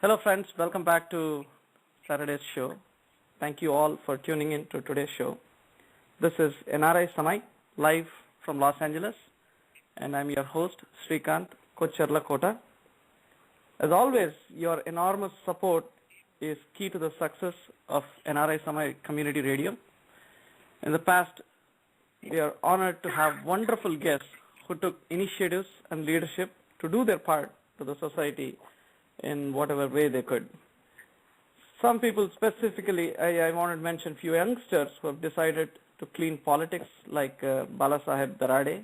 Hello friends, welcome back to Saturday's show. Thank you all for tuning in to today's show. This is NRISamay, live from Los Angeles, and I'm your host, Srikanth Kocharlakota. As always, your enormous support is key to the success of NRISamay Community Radio. In the past, we are honored to have wonderful guests who took initiatives and leadership to do their part to the society in whatever way they could. Some people specifically, I wanted to mention a few youngsters who have decided to clean politics, like Balasaheb Darade,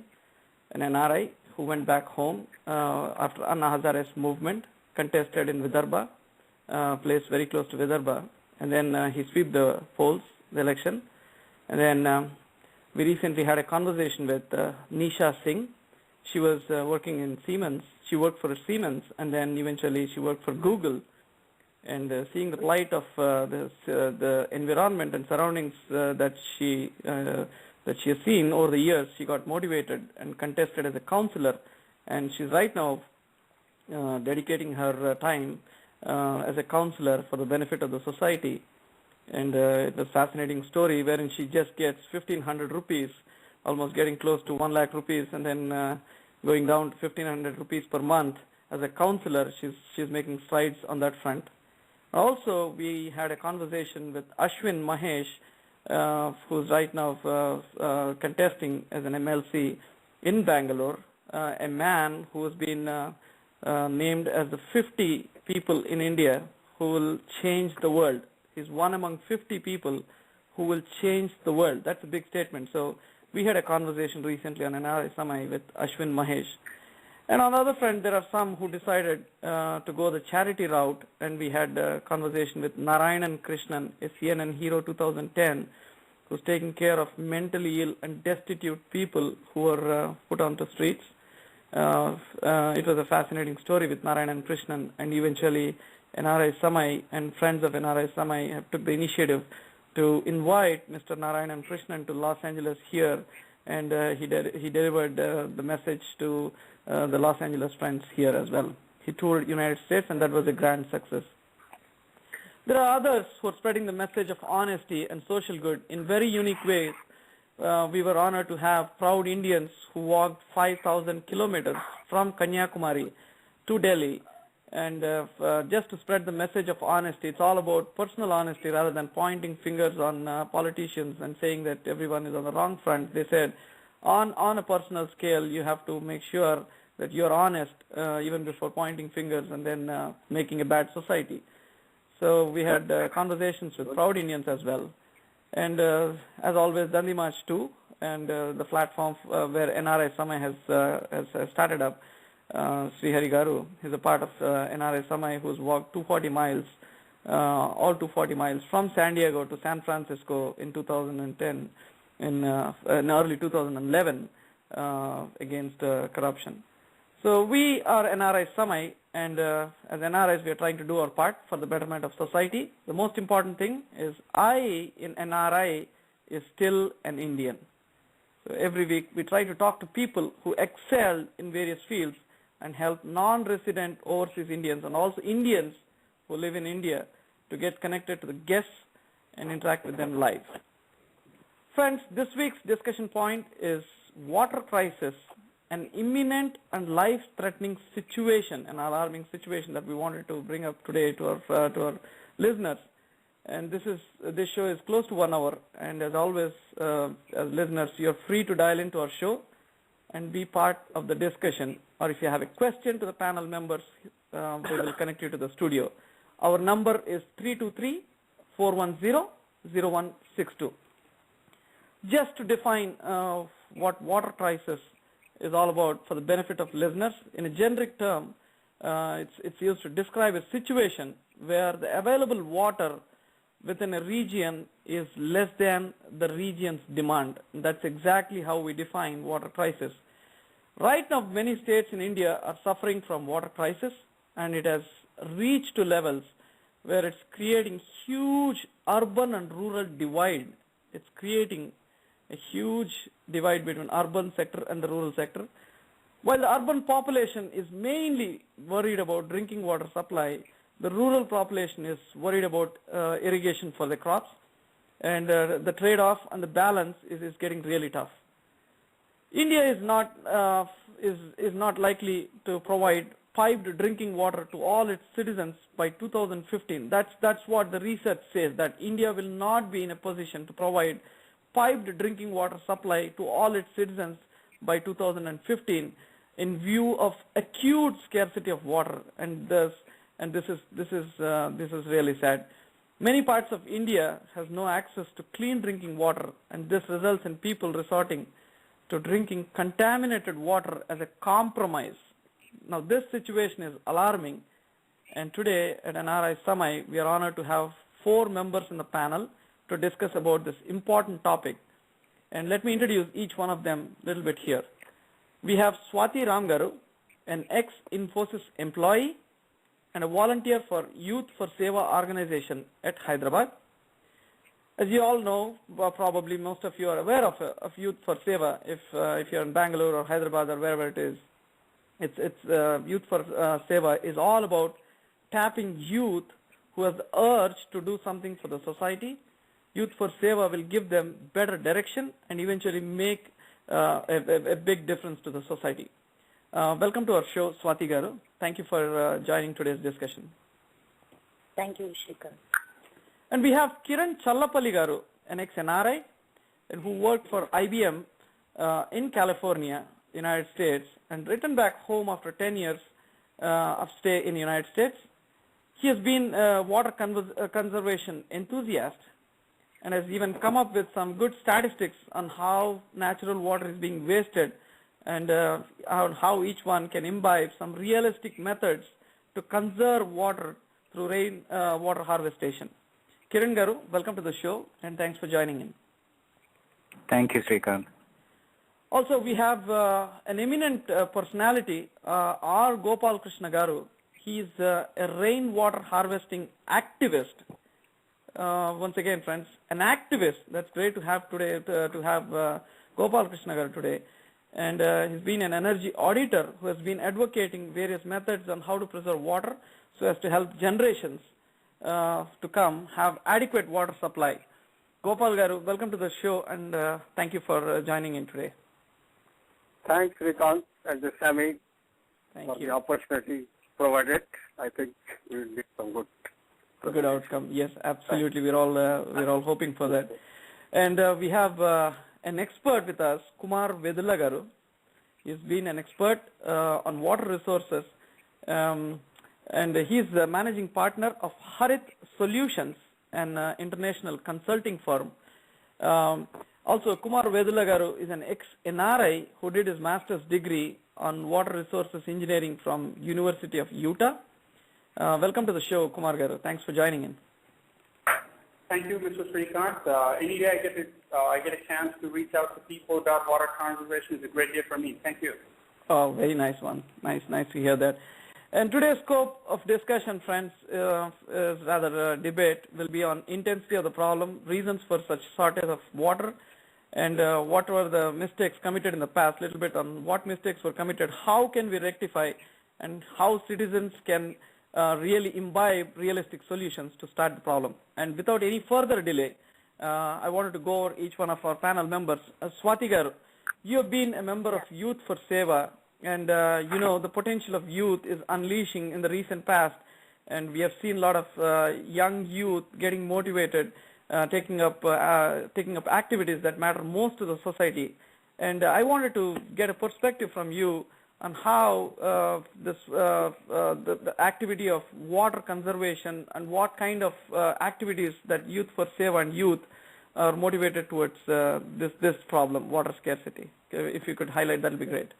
an NRI who went back home after Anna Hazare's movement, contested in Vidarbha, place very close to Vidarbha, and then he swept the polls, the election. And then we recently had a conversation with Nisha Singh. She was working in Siemens. She worked for Siemens, and then eventually she worked for Google. And seeing the plight of the environment and surroundings that she has seen over the years, she got motivated and contested as a counselor. And she's right now dedicating her time as a counselor for the benefit of the society. And it's a fascinating story wherein she just gets 1,500 rupees, almost getting close to 1 lakh rupees, and then going down to 1,500 rupees per month. As a counselor, she's making strides on that front. Also, we had a conversation with Ashwin Mahesh, who's right now contesting as an MLC in Bangalore, a man who has been named as the 50 people in India who will change the world. He's one among 50 people who will change the world. That's a big statement. So we had a conversation recently on NRISamay with Ashwin Mahesh. And on the other front, there are some who decided to go the charity route, and we had a conversation with Krishnan, a CNN Hero 2010, who's taking care of mentally ill and destitute people who were put onto streets. It was a fascinating story with Krishnan, and eventually NRISamay and friends of NRISamay have took the initiative to invite Mr. Krishnan to Los Angeles here, and he delivered the message to the Los Angeles friends here as well. He toured United States, and that was a grand success. There are others who are spreading the message of honesty and social good in very unique ways. We were honored to have proud Indians who walked 5,000 kilometers from Kanyakumari to Delhi, and just to spread the message of honesty. It's all about personal honesty rather than pointing fingers on politicians and saying that everyone is on the wrong front. They said on a personal scale, you have to make sure that you're honest even before pointing fingers and then making a bad society. So we had conversations with proud Indians as well. And as always, Dandi March too, and the platform where NRISamay has started up. Sri Hari Garu, he's a part of NRISamay, who's walked 240 miles, all 240 miles from San Diego to San Francisco in 2010, in early 2011, against corruption. So we are NRISamay, and as NRIs, we are trying to do our part for the betterment of society. The most important thing is I in NRI is still an Indian. So every week we try to talk to people who excel in various fields and help non-resident overseas Indians and also Indians who live in India to get connected to the guests and interact with them live. Friends, this week's discussion point is water crisis, an imminent and life-threatening situation, an alarming situation that we wanted to bring up today to our listeners. And this show is close to 1 hour, and as always, as listeners, you're free to dial into our show and be part of the discussion. Or if you have a question to the panel members, we will connect you to the studio. Our number is 323-410-0162. Just to define what water crisis is all about for the benefit of listeners, in a generic term, it's used to describe a situation where the available water within a region is less than the region's demand. And that's exactly how we define water crisis. Right now, many states in India are suffering from water crisis, and it has reached to levels where it's creating huge urban and rural divide. It's creating a huge divide between urban sector and the rural sector. While the urban population is mainly worried about drinking water supply, the rural population is worried about irrigation for the crops, and the trade-off and the balance is getting really tough. India is not likely to provide piped drinking water to all its citizens by 2015. That's what the research says, that India will not be in a position to provide piped drinking water supply to all its citizens by 2015 in view of acute scarcity of water, and this is really sad. Many parts of India has no access to clean drinking water, and this results in people resorting to drinking contaminated water as a compromise. Now, this situation is alarming, and today at NRISamay, we are honored to have 4 members in the panel to discuss about this important topic. And let me introduce each one of them a little bit here. We have Swathi Ramgaru, an ex-Infosys employee and a volunteer for Youth for Seva organization at Hyderabad. As you all know, probably most of you are aware of Youth for Seva. If you're in Bangalore or Hyderabad or wherever it is, it's Youth for Seva is all about tapping youth who has the urge to do something for the society. Youth for Seva will give them better direction and eventually make a big difference to the society. Welcome to our show, Swathi Garu. Thank you for joining today's discussion. Thank you, Shikar. And we have Kiran Challapalli Garu, an ex-NRI, and who worked for IBM in California, United States, and returned back home after 10 years of stay in the United States. He has been a water conservation enthusiast and has even come up with some good statistics on how natural water is being wasted and on how each one can imbibe some realistic methods to conserve water through rain water harvestation. Kiran Garu, welcome to the show, and thanks for joining in. Thank you, Srikant. Also, we have an eminent personality, R. Gopal Krishna Garu. He's a rainwater harvesting activist. Once again, friends, an activist. That's great to have today, to have Gopal Krishna Garu today. And he's been an energy auditor who has been advocating various methods on how to preserve water so as to help generations to come have adequate water supply. Gopal Garu, welcome to the show, and thank you for joining in today. Thanks, Srikant and the Sammy for you. the opportunity provided. I think we will get some good Outcome. Yes, absolutely. We're all hoping for that. And we have an expert with us, Kumar Vedula Garu. He's been an expert on water resources, and he's the managing partner of Harit Solutions, an international consulting firm. Also, Kumar Vedula Garu is an ex-NRI who did his master's degree on water resources engineering from University of Utah. Welcome to the show, Kumar Garu. Thanks for joining in. Thank you, Mr. Srikant. Any day I get a chance to reach out to people about water conservation is a great day for me. Thank you. Oh, very nice one. Nice to hear that. And today's scope of discussion, friends, is rather a debate, will be on intensity of the problem, reasons for such shortage of water, and what were the mistakes committed in the past, a little bit on what mistakes were committed, how can we rectify, and how citizens can really imbibe realistic solutions to start the problem. And without any further delay, I wanted to go over each one of our panel members. Swathi Garu, you have been a member of Youth for Seva, and you know the potential of youth is unleashing in the recent past, and we have seen a lot of young youth getting motivated, taking up activities that matter most to the society. And I wanted to get a perspective from you on how the activity of water conservation and what kind of activities that Youth for Seva and youth are motivated towards this problem, water scarcity. If you could highlight, that would be great.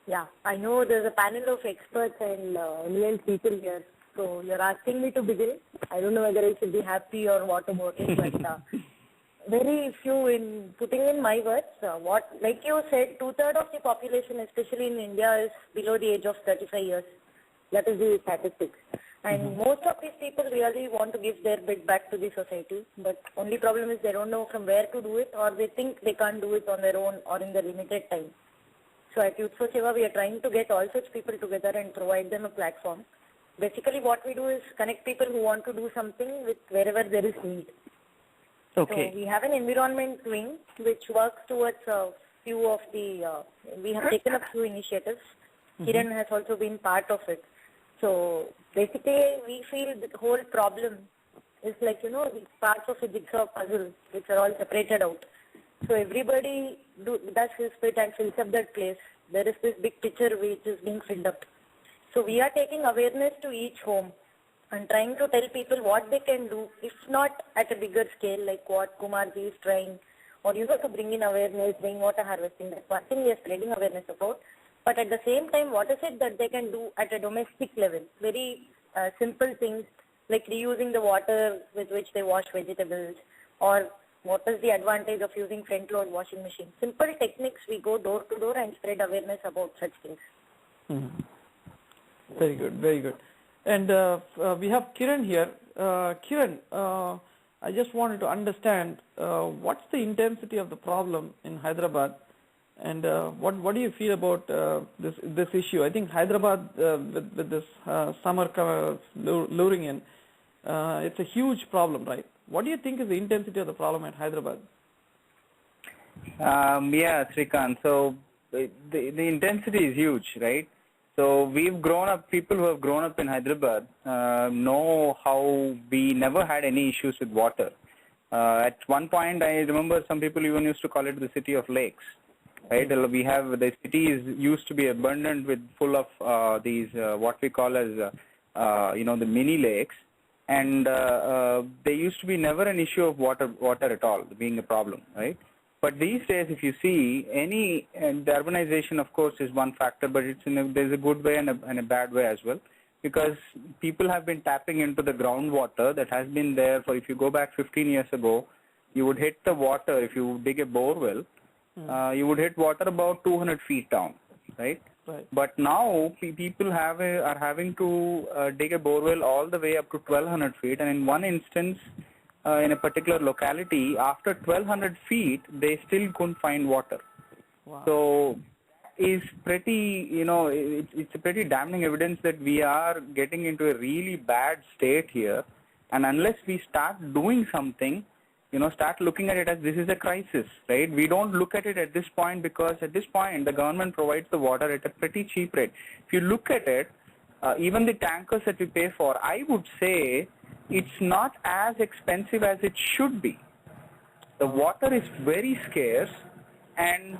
Yeah, I know there's a panel of experts and eminent people here. So you're asking me to begin. I don't know whether I should be happy or what about it, but very few in putting in my words. Like you said, 2/3 of the population, especially in India, is below the age of 35 years. That is the statistics. And most of these people really want to give their bit back to the society. But only problem is they don't know from where to do it, or they think they can't do it on their own or in their limited time. So at Youth for Seva, we are trying to get all such people together and provide them a platform. basically what we do is connect people who want to do something with wherever there is need. Okay. So we have an environment wing which works towards a few of the, we have taken up few initiatives. Kiran has also been part of it. So basically we feel the whole problem is like, you know, these parts of a jigsaw puzzle which are all separated out. So everybody does his bit and fills up that place. There is this big picture which is being filled up. So we are taking awareness to each home and trying to tell people what they can do, if not at a bigger scale like what Kumarji is trying, or you know, to bring in awareness, rainwater harvesting. That's one thing we are spreading awareness about. But at the same time, what is it that they can do at a domestic level? Very simple things like reusing the water with which they wash vegetables, or what is the advantage of using front load washing machine. Simple techniques, we go door to door and spread awareness about such things. Very good, very good. And we have Kiran here. Kiran, I just wanted to understand what's the intensity of the problem in Hyderabad, and what do you feel about this issue? I think Hyderabad with this summer luring in, it's a huge problem, right? What do you think is the intensity of the problem at Hyderabad? Yeah, Srikant. So the intensity is huge, right? So we've grown up, people who have grown up in Hyderabad know how we never had any issues with water. At one point, I remember some people even used to call it the city of lakes, right? We have, the city used to be abundant with full of these, what we call as, you know, the mini lakes. And there used to be never an issue of water at all being a problem, right? But these days, if you see, the urbanization, of course, is one factor, but there's a good way and a bad way as well, because people have been tapping into the groundwater that has been there for, if you go back 15 years ago, you would hit the water, if you dig a bore well, you would hit water about 200 feet down, right? Right. But now people are having to dig a borewell all the way up to 1200 feet, and in one instance, in a particular locality, after 1200 feet, they still couldn't find water. Wow. So is pretty, you know, it's a pretty damning evidence that we are getting into a really bad state here, and unless we start doing something, you know, start looking at it as this is a crisis, right? We don't look at it at this point, because at this point the government provides the water at a pretty cheap rate. If you look at it, even the tankers that we pay for, I would say it's not as expensive as it should be. The water is very scarce, and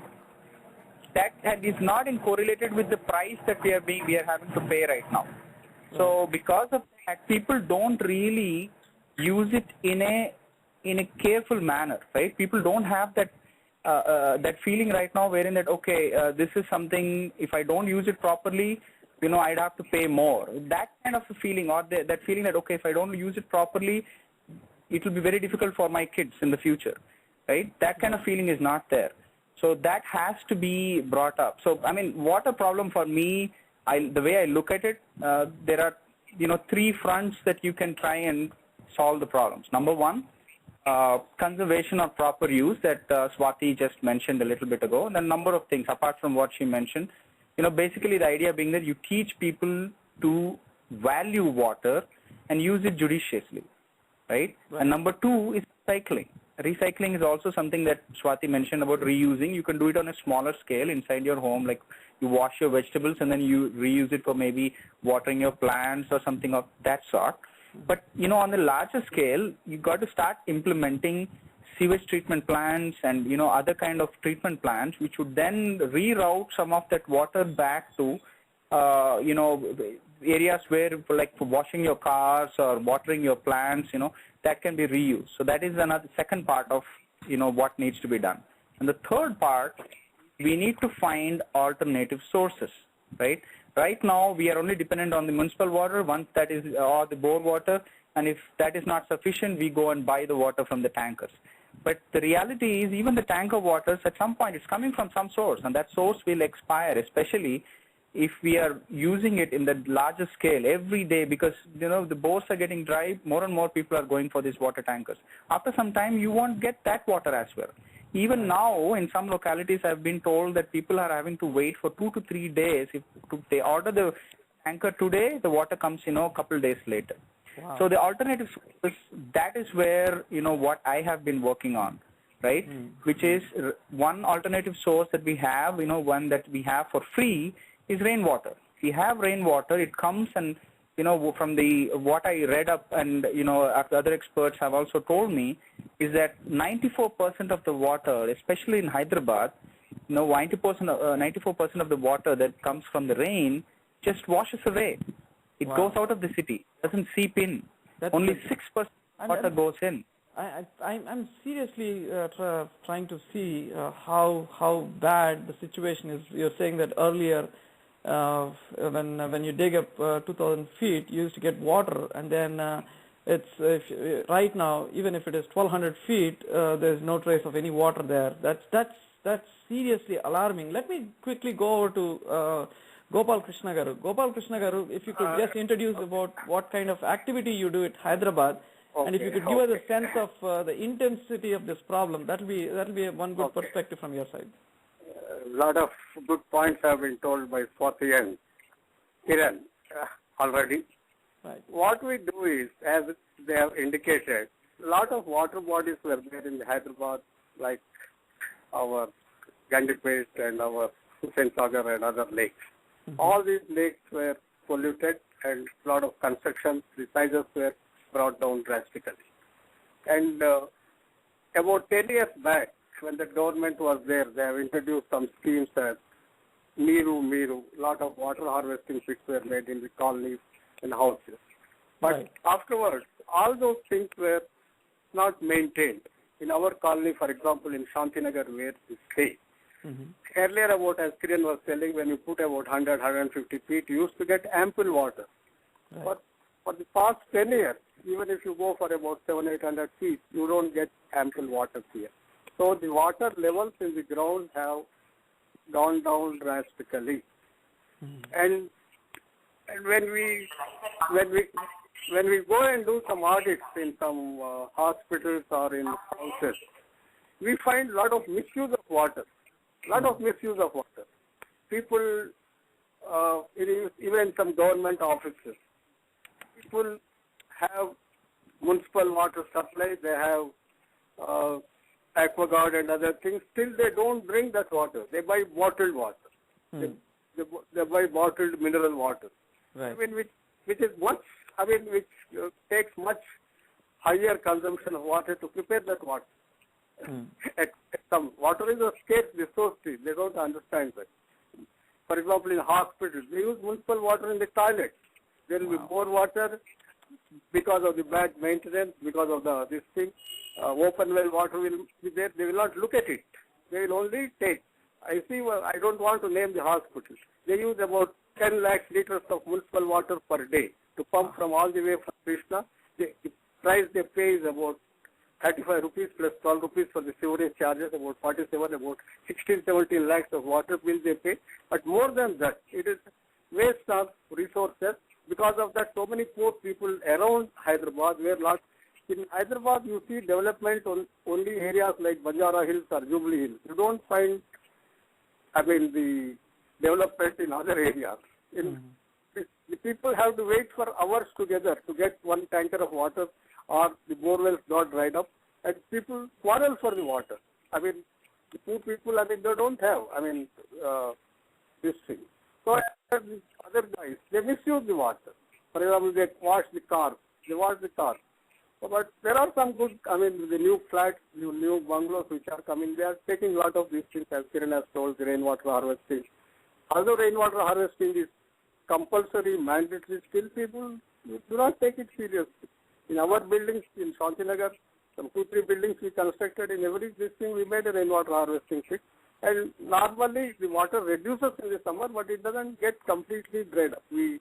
that is not correlated with the price that we are having to pay right now. So because of that, people don't really use it in a careful manner, right? People don't have that that feeling right now wherein that, okay, this is something, if I don't use it properly, you know, I'd have to pay more. That kind of a feeling, or that feeling that, okay, if I don't use it properly, it will be very difficult for my kids in the future, right? That kind of feeling is not there. So that has to be brought up. So, I mean, water problem for me, the way I look at it, there are, you know, three fronts that you can try and solve the problems. Number one, conservation or proper use that Swathi just mentioned a little bit ago, and a number of things apart from what she mentioned. You know, basically the idea being that you teach people to value water and use it judiciously, right? And number two is recycling. Recycling is also something that Swathi mentioned about reusing. You can do it on a smaller scale inside your home, like you wash your vegetables and then you reuse it for maybe watering your plants or something of that sort. But, you know, on the larger scale, you got to start implementing sewage treatment plants and, you know, other kind of treatment plants, which would then reroute some of that water back to, you know, areas where, like for washing your cars or watering your plants, you know, that can be reused. So that is another second part of, you know, what needs to be done. And the third part, we need to find alternative sources, right? Right now, we are only dependent on the municipal water, once that is, or the bore water, and if that is not sufficient, we go and buy the water from the tankers. But the reality is, even the tanker waters, at some point, it's coming from some source, and that source will expire, especially if we are using it in the larger scale every day, because, you know, the bores are getting dry, more and more people are going for these water tankers. After some time, you won't get that water as well. Even now, in some localities, I've been told that people are having to wait for 2 to 3 days. If they order the tanker today, the water comes, a couple days later. Wow. So the alternative sources, that is where, what I have been working on, right? Which is one alternative source that we have, one that we have for free is rainwater. We have rainwater, it comes and, from what I read up and, other experts have also told me is that 94% of the water, especially in Hyderabad, 94% of the water that comes from the rain just washes away. It goes out of the city, doesn't seep in. Only 6% water goes in. I'm seriously trying to see how bad the situation is. You're saying that earlier, when you dig up 2,000 feet, you used to get water, and then right now, even if it is 1,200 feet, there's no trace of any water there. That's seriously alarming. Let me quickly go over to Gopal Krishna Garu. Gopal Krishna Garu, if you could just introduce about what kind of activity you do at Hyderabad, and if you could give us a sense of the intensity of this problem, that'll be one good perspective from your side. A lot of good points have been told by Swathi and Kiran already. Right. What we do is, as they have indicated, a lot of water bodies were there in Hyderabad, like our Gandipet and our Hussain Sagar and other lakes. All these lakes were polluted and a lot of construction, the sizes were brought down drastically. And about 10 years back, when the government was there, they have introduced some schemes as Miru, a lot of water harvesting pits were made in the colonies and houses. But afterwards, all those things were not maintained. In our colony, for example, in Shantinagar, where we stay, earlier about, as Kiran was telling, when you put about 100, 150 feet, you used to get ample water. But for the past 10 years, even if you go for about 700, 800 feet, you don't get ample water here. So the water levels in the ground have gone down drastically. And when we go and do some audits in some hospitals or in houses, we find a lot of misuse of water. People, even in some government offices, people have municipal water supply, they have aquaguard and other things. Still, they don't drink that water. They buy bottled water. They buy bottled mineral water. Right. I mean, which takes much higher consumption of water to prepare that water. Some water is a scarce resource. They don't understand that. For example, in hospitals, they use municipal water in the toilets. There will be more water because of the bad maintenance, because of this thing. Open well water will be there. They will not look at it. They will only take. I don't want to name the hospitals. They use about 10 lakh liters of municipal water per day to pump from all the way from Krishna. The price they pay is about 35 rupees plus 12 rupees for the sewerage charges, about 47, about 16, 17 lakhs of water bill they pay. But more than that, it is waste of resources. Because of that, so many poor people around Hyderabad were lost. In Hyderabad, you see development on only areas like Banjara Hills or Jubilee Hills. You don't find, the development in other areas. The people have to wait for hours together to get one tanker of water, or the borewells got dried up, and people quarrel for the water. The poor people, they don't have, this thing. So the other guys, they misuse the water. For example, they wash the cars. But there are some good, the new flats, new bungalows which are coming, they are taking a lot of these things, as Kiran has told, the rainwater harvesting. Although rainwater harvesting is compulsory, mandatory, still people do not take it seriously. In our buildings in Shantinagar, some 2-3 buildings we constructed, in every this thing we made a rainwater harvesting pit. And normally the water reduces in the summer, but it doesn't get completely dried up. The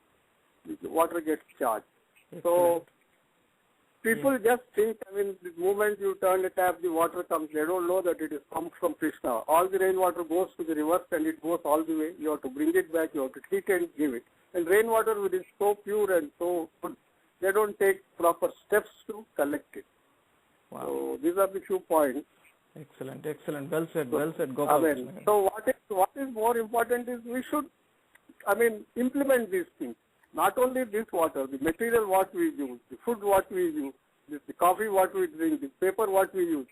water gets charged. So people just think, the moment you turn the tap, the water comes. They don't know that it is pumped from Krishna. All the rainwater goes to the reverse and it goes all the way. You have to bring it back, you have to treat and give it. And rainwater, which is so pure and so good, they don't take proper steps to collect it. Wow. So these are the few points. Excellent. Well said, Gopal. So what is more important is we should, implement these things. not only this water, the material what we use, the food what we use, the coffee what we drink, the paper what we use,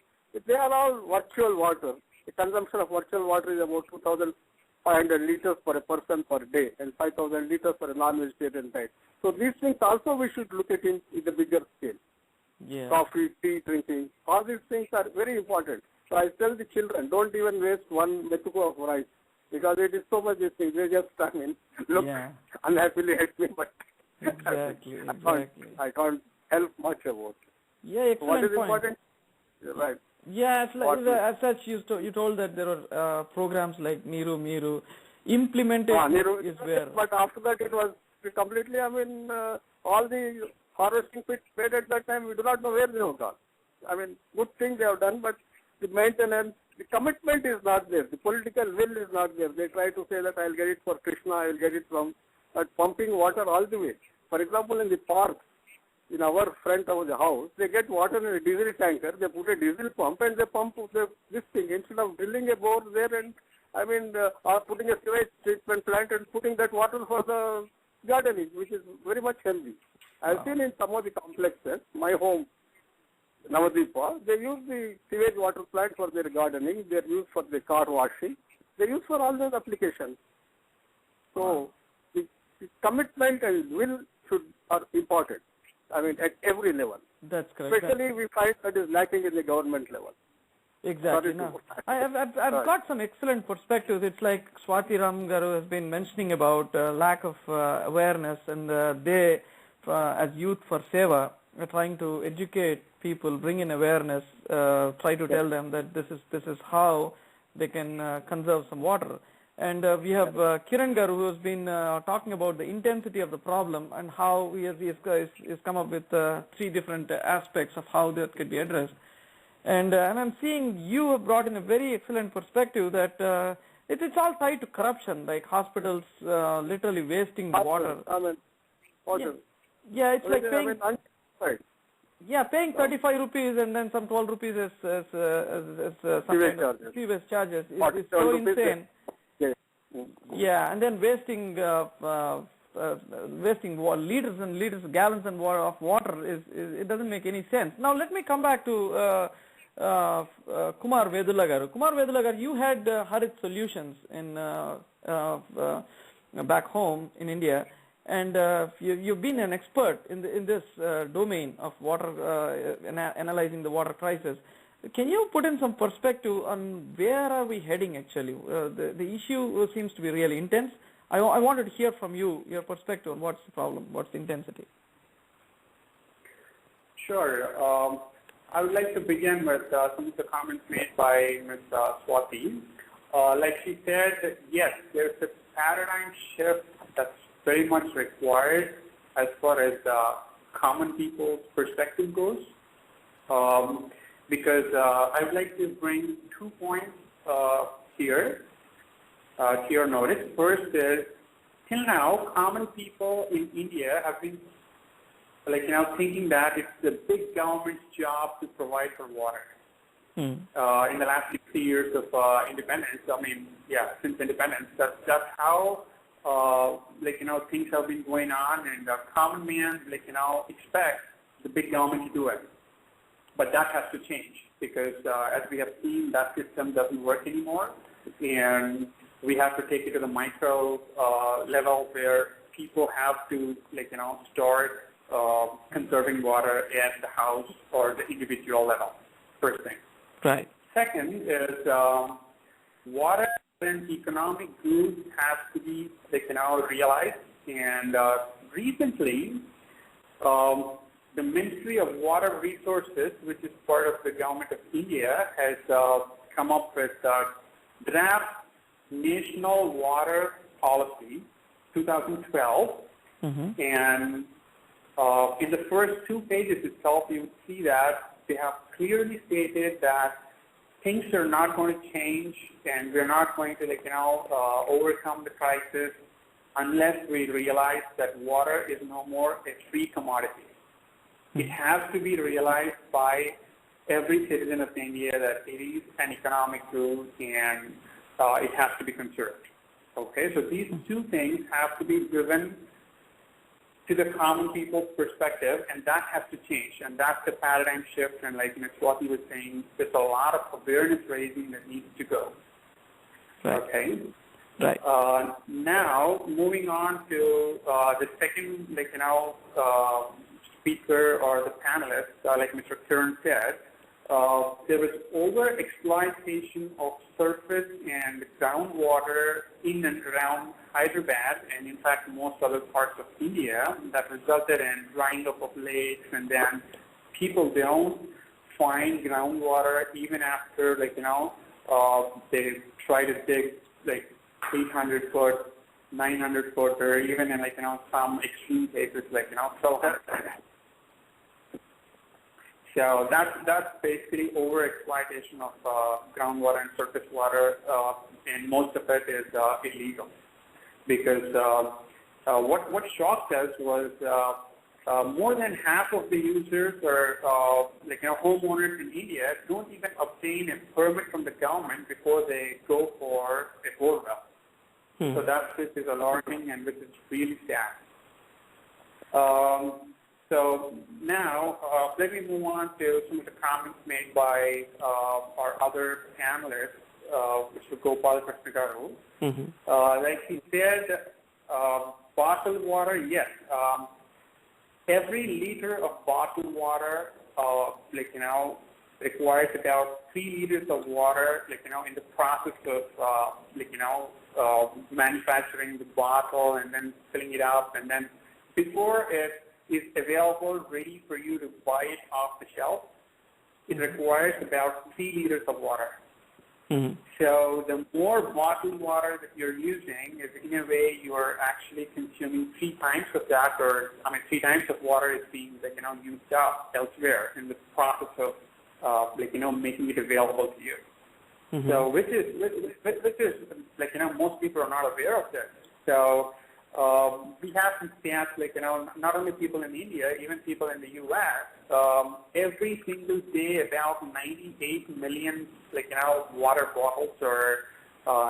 they are all virtual water. The consumption of virtual water is about 2,500 liters per a person per day and 5,000 liters for a non-vegetarian diet. So these things also we should look at in the bigger scale. Yeah. Coffee, tea, drinking, all these things are very important. So I tell the children, don't even waste one metuku of rice because it is so much these things. They just, look unhappily at me, but exactly. I can't help much about it. Yeah, excellent So what is point. important? Right. Yeah, it's like, as such, you told that there are programs like Niru Miru. Implementation is where. But after that, it was completely, all the harvesting pits made at that time, we do not know where they have gone. Good thing they have done, but the maintenance, the commitment is not there. The political will is not there. They try to say that I'll get it for Krishna, I'll get it from pumping water all the way. For example, in the park, in our front of the house, they get water in a diesel tanker, they put a diesel pump and they pump this thing instead of drilling a bore there and, or putting a sewage treatment plant and putting that water for the gardening, which is very much healthy. I've seen in some of the complexes, my home, Navadipa, they use the sewage water plant for their gardening, they're used for the car washing, they're used for all those applications. So, the commitment and will are important. At every level. That's correct. Especially we find that is lacking in the government level. Exactly. No. I've got some excellent perspectives. It's like Swathi Garu has been mentioning about lack of awareness, and they, as youth for Seva, are trying to educate people, bring in awareness, try to tell them that this is how they can conserve some water. And we have Kiran Garu, who has been talking about the intensity of the problem and how he has come up with 3 different aspects of how that could be addressed. And I'm seeing you have brought in a very excellent perspective that it's all tied to corruption, like hospitals literally wasting water. Water. Yeah, it's like paying. Yeah, paying 35 rupees and then some 12 rupees as some kind of sewage charges is so insane. Yeah, and then wasting liters and liters, gallons and of water it doesn't make any sense. Now let me come back to Kumar Vedulagaru. Kumar Vedulagaru, you had Harit Solutions in back home in India, and you've been an expert in this domain of water, analyzing the water crisis. Can you put in some perspective on where are we heading actually? The issue seems to be really intense. I wanted to hear from you, your perspective on what's the problem, what's the intensity. Sure. I would like to begin with some of the comments made by Ms. Swathi. Like she said, yes, there's a paradigm shift that's very much required as far as common people's perspective goes. Because I would like to bring 2 points here to your notice. First is, till now, common people in India have been thinking that it's the big government's job to provide for water. In the last 60 years of independence, since independence, that's how things have been going on, and the common man expects the big government to do it. But that has to change because, as we have seen, that system doesn't work anymore, and we have to take it to the micro level where people have to, start conserving water at the house or the individual level. First thing. Right. Second is water and economic good has to be, realized. And recently, the Ministry of Water Resources, which is part of the Government of India, has come up with draft National Water Policy 2012. And in the first 2 pages itself, you would see that they have clearly stated that things are not going to change and we're not going to overcome the crisis unless we realize that water is no more a free commodity. It has to be realized by every citizen of India that it is an economic good and it has to be conserved. Okay, so these 2 things have to be driven to the common people's perspective, and that has to change, and that's the paradigm shift. And like Swathi was saying, there's a lot of awareness raising that needs to go. Right. Okay. Right. Now, moving on to the second, speaker or the panelist, like Mr. Kiran said, there was over-exploitation of surface and groundwater in and around Hyderabad, and in fact most other parts of India, that resulted in drying up of lakes, and then people don't find groundwater even after, they try to dig 800 foot, 900 foot, or even in some extreme cases 1200. So that's basically over-exploitation of groundwater and surface water, and most of it is illegal. Because what shocked us was more than half of the users or homeowners in India don't even obtain a permit from the government before they go for a bore well. So this is alarming, and this is really sad. So now, let me move on to some of the comments made by our other panelists, Mr. Gopal Krishana. Like he said, bottled water, yes. Every liter of bottled water, requires about 3 liters of water, in the process of, manufacturing the bottle and then filling it up, and then before it is available, ready for you to buy it off the shelf, it requires about 3 liters of water. So the more bottled water that you're using is, in a way, you are actually consuming 3 times of that, or 3 times of water is being used up elsewhere in the process of making it available to you. So which is most people are not aware of this. So we have some stats, not only people in India, even people in the U.S., every single day about 98 million, water bottles are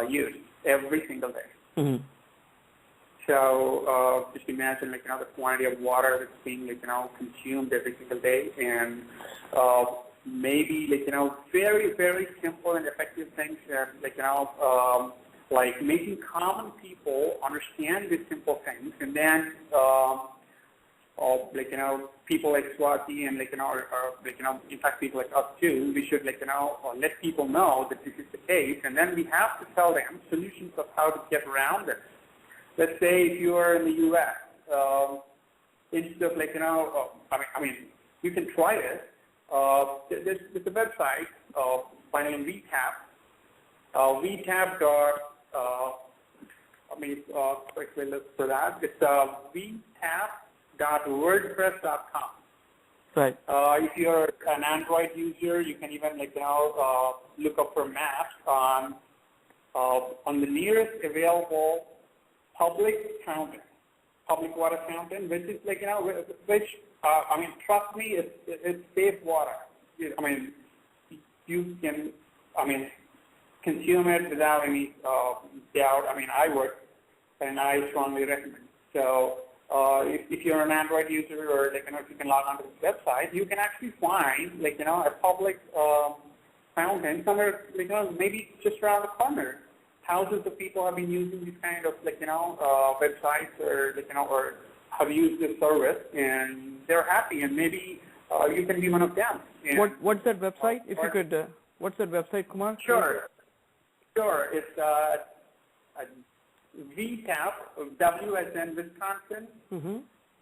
used every single day. So just imagine, the quantity of water that's being, consumed every single day, and maybe, very, very simple and effective things, like making common people understand these simple things, and then, people like Swathi and, in fact, people like us too, we should, let people know that this is the case, and then we have to tell them solutions of how to get around it. Let's say if you are in the U.S., instead of, you can try it. There's a website by the name VTAP. VTAP quickly look for that. It's vtap.wordpress.com. Right. If you're an Android user, you can even look up for maps on the nearest available public water fountain, which is trust me, it's safe water. You can consume it without any doubt. I would, and I strongly recommend. So if you're an Android user, or if you can log onto this website, you can actually find a public fountain somewhere, maybe just around the corner. Thousands of people have been using these kind of websites, or have used this service, and they're happy, and maybe you can be one of them. What's that website? If you could, what's that website, Kumar? Sure. It's VTAP, W as in Wisconsin,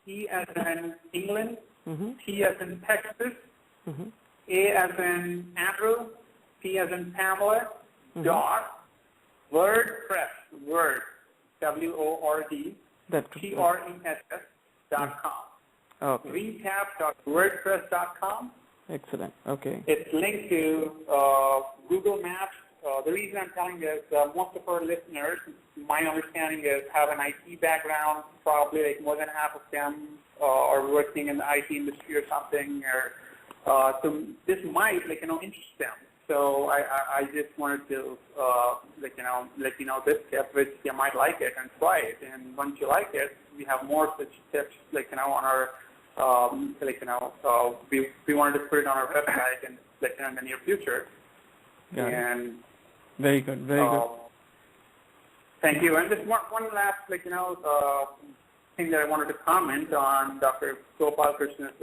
E as in England, T as in Texas, A as in Andrew, P as in Pamela, dot WordPress, Word, W-O-R-D, P-R-E-S-S.com. Okay. VTAP.wordpress.com. Excellent. Okay. It's linked to Google Maps. The reason I'm telling you is most of our listeners, my understanding is, have an IT background. Probably more than half of them are working in the IT industry or something. Or so this might interest them. So I just wanted to let you know this tip, which you might like it and try it. And once you like it, we have more such tips on our we wanted to put it on our website and in the near future. And very good, very good. Thank you. And just one last thing that I wanted to comment on Dr. Gopal Krishna's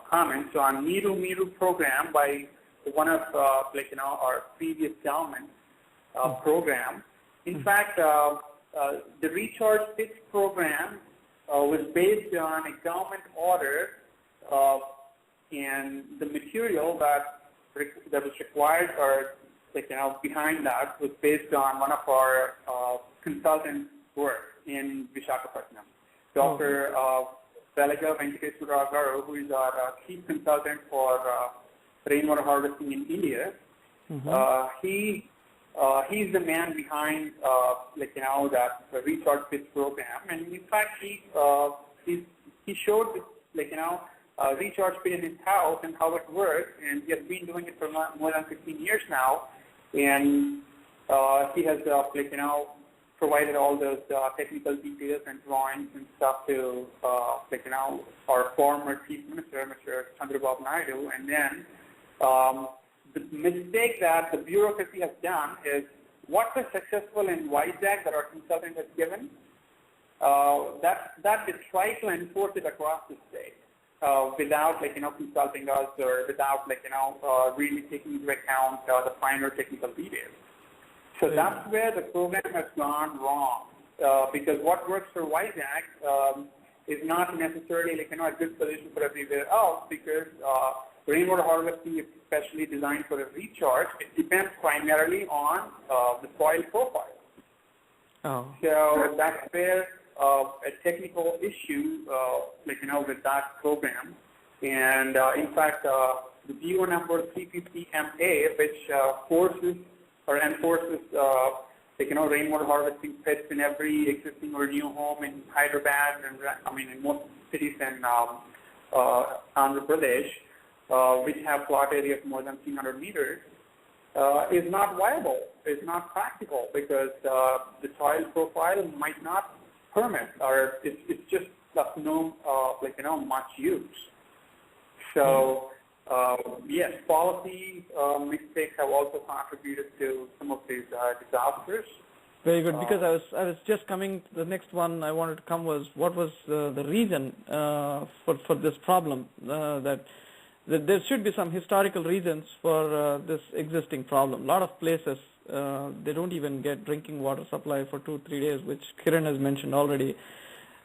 comments on Miru program by one of our previous government program. In fact, the Recharge Fix program was based on a government order, and the material that was required or behind that was based on one of our consultants' work in Visakhapatnam. Dr. Velaga Venkateswara Garu, who is our chief consultant for rainwater harvesting in India, he's the man behind that Recharge Fix program, and in fact he showed Recharge Pit in his house and how it works, and he has been doing it for more than 15 years now, and he has provided all those technical details and drawings and stuff to our former chief minister, Mr. Chandrababu Naidu, and then the mistake that the bureaucracy has done is what was successful in Vizag that our consultant has given, that they try to enforce it across the state without consulting us or without really taking into account the finer technical details. So that's where the program has gone wrong, because what works for Vizag is not necessarily a good solution for everywhere else, because rainwater harvesting is especially designed for a recharge. It depends primarily on the soil profile. So that's where a technical issue, with that program. And in fact, the DO number 350MA, which forces or enforces, rainwater harvesting pits in every existing or new home in Hyderabad and in most cities in Andhra Pradesh, which have plot areas more than 300 meters, is not viable, is not practical, because the soil profile might not permit, or it's just of no, much use. So, yes, policy mistakes have also contributed to some of these disasters. Very good, because I was just coming, the next one I wanted to come was, what was the reason for this problem, that there should be some historical reasons for this existing problem. A lot of places, they don't even get drinking water supply for 2-3 days, which Kiran has mentioned already.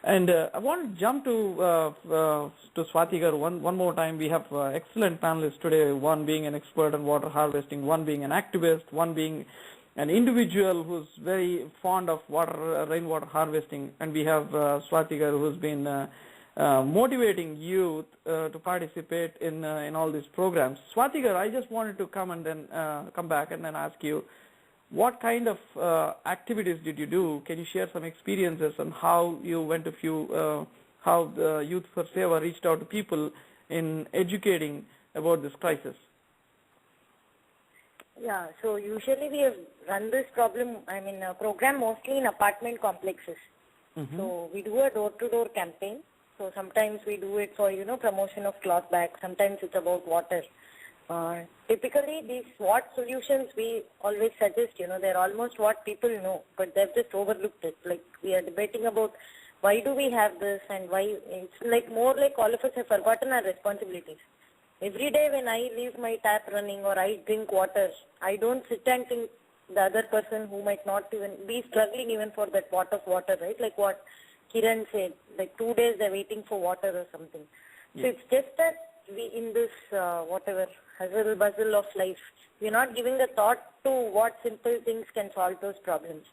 And I want to jump to Swathi Garu one more time. We have excellent panelists today, one being an expert on water harvesting, one being an activist, one being an individual who's very fond of rainwater harvesting, and we have Swathi Garu, who's been motivating youth to participate in all these programs. Swathi Garu, I just wanted to come and then come back and then ask you, what kind of activities did you do? Can you share some experiences on how you went to how the Youth for Seva reached out to people in educating about this crisis? Yeah, so usually we have run this program mostly in apartment complexes. So we do a door-to-door campaign. So sometimes we do it for, promotion of cloth bags. Sometimes it's about water. Typically, these what solutions we always suggest, they're almost what people know, but they've just overlooked it. Like, we are debating about why do we have this and why. It's more like all of us have forgotten our responsibilities. Every day when I leave my tap running or I drink water, I don't sit and think the other person who might not even be struggling even for that pot of water, right? Like what Kiran said, like 2 days they're waiting for water or something. So it's just that we, in this hustle bustle of life, we're not giving a thought to what simple things can solve those problems.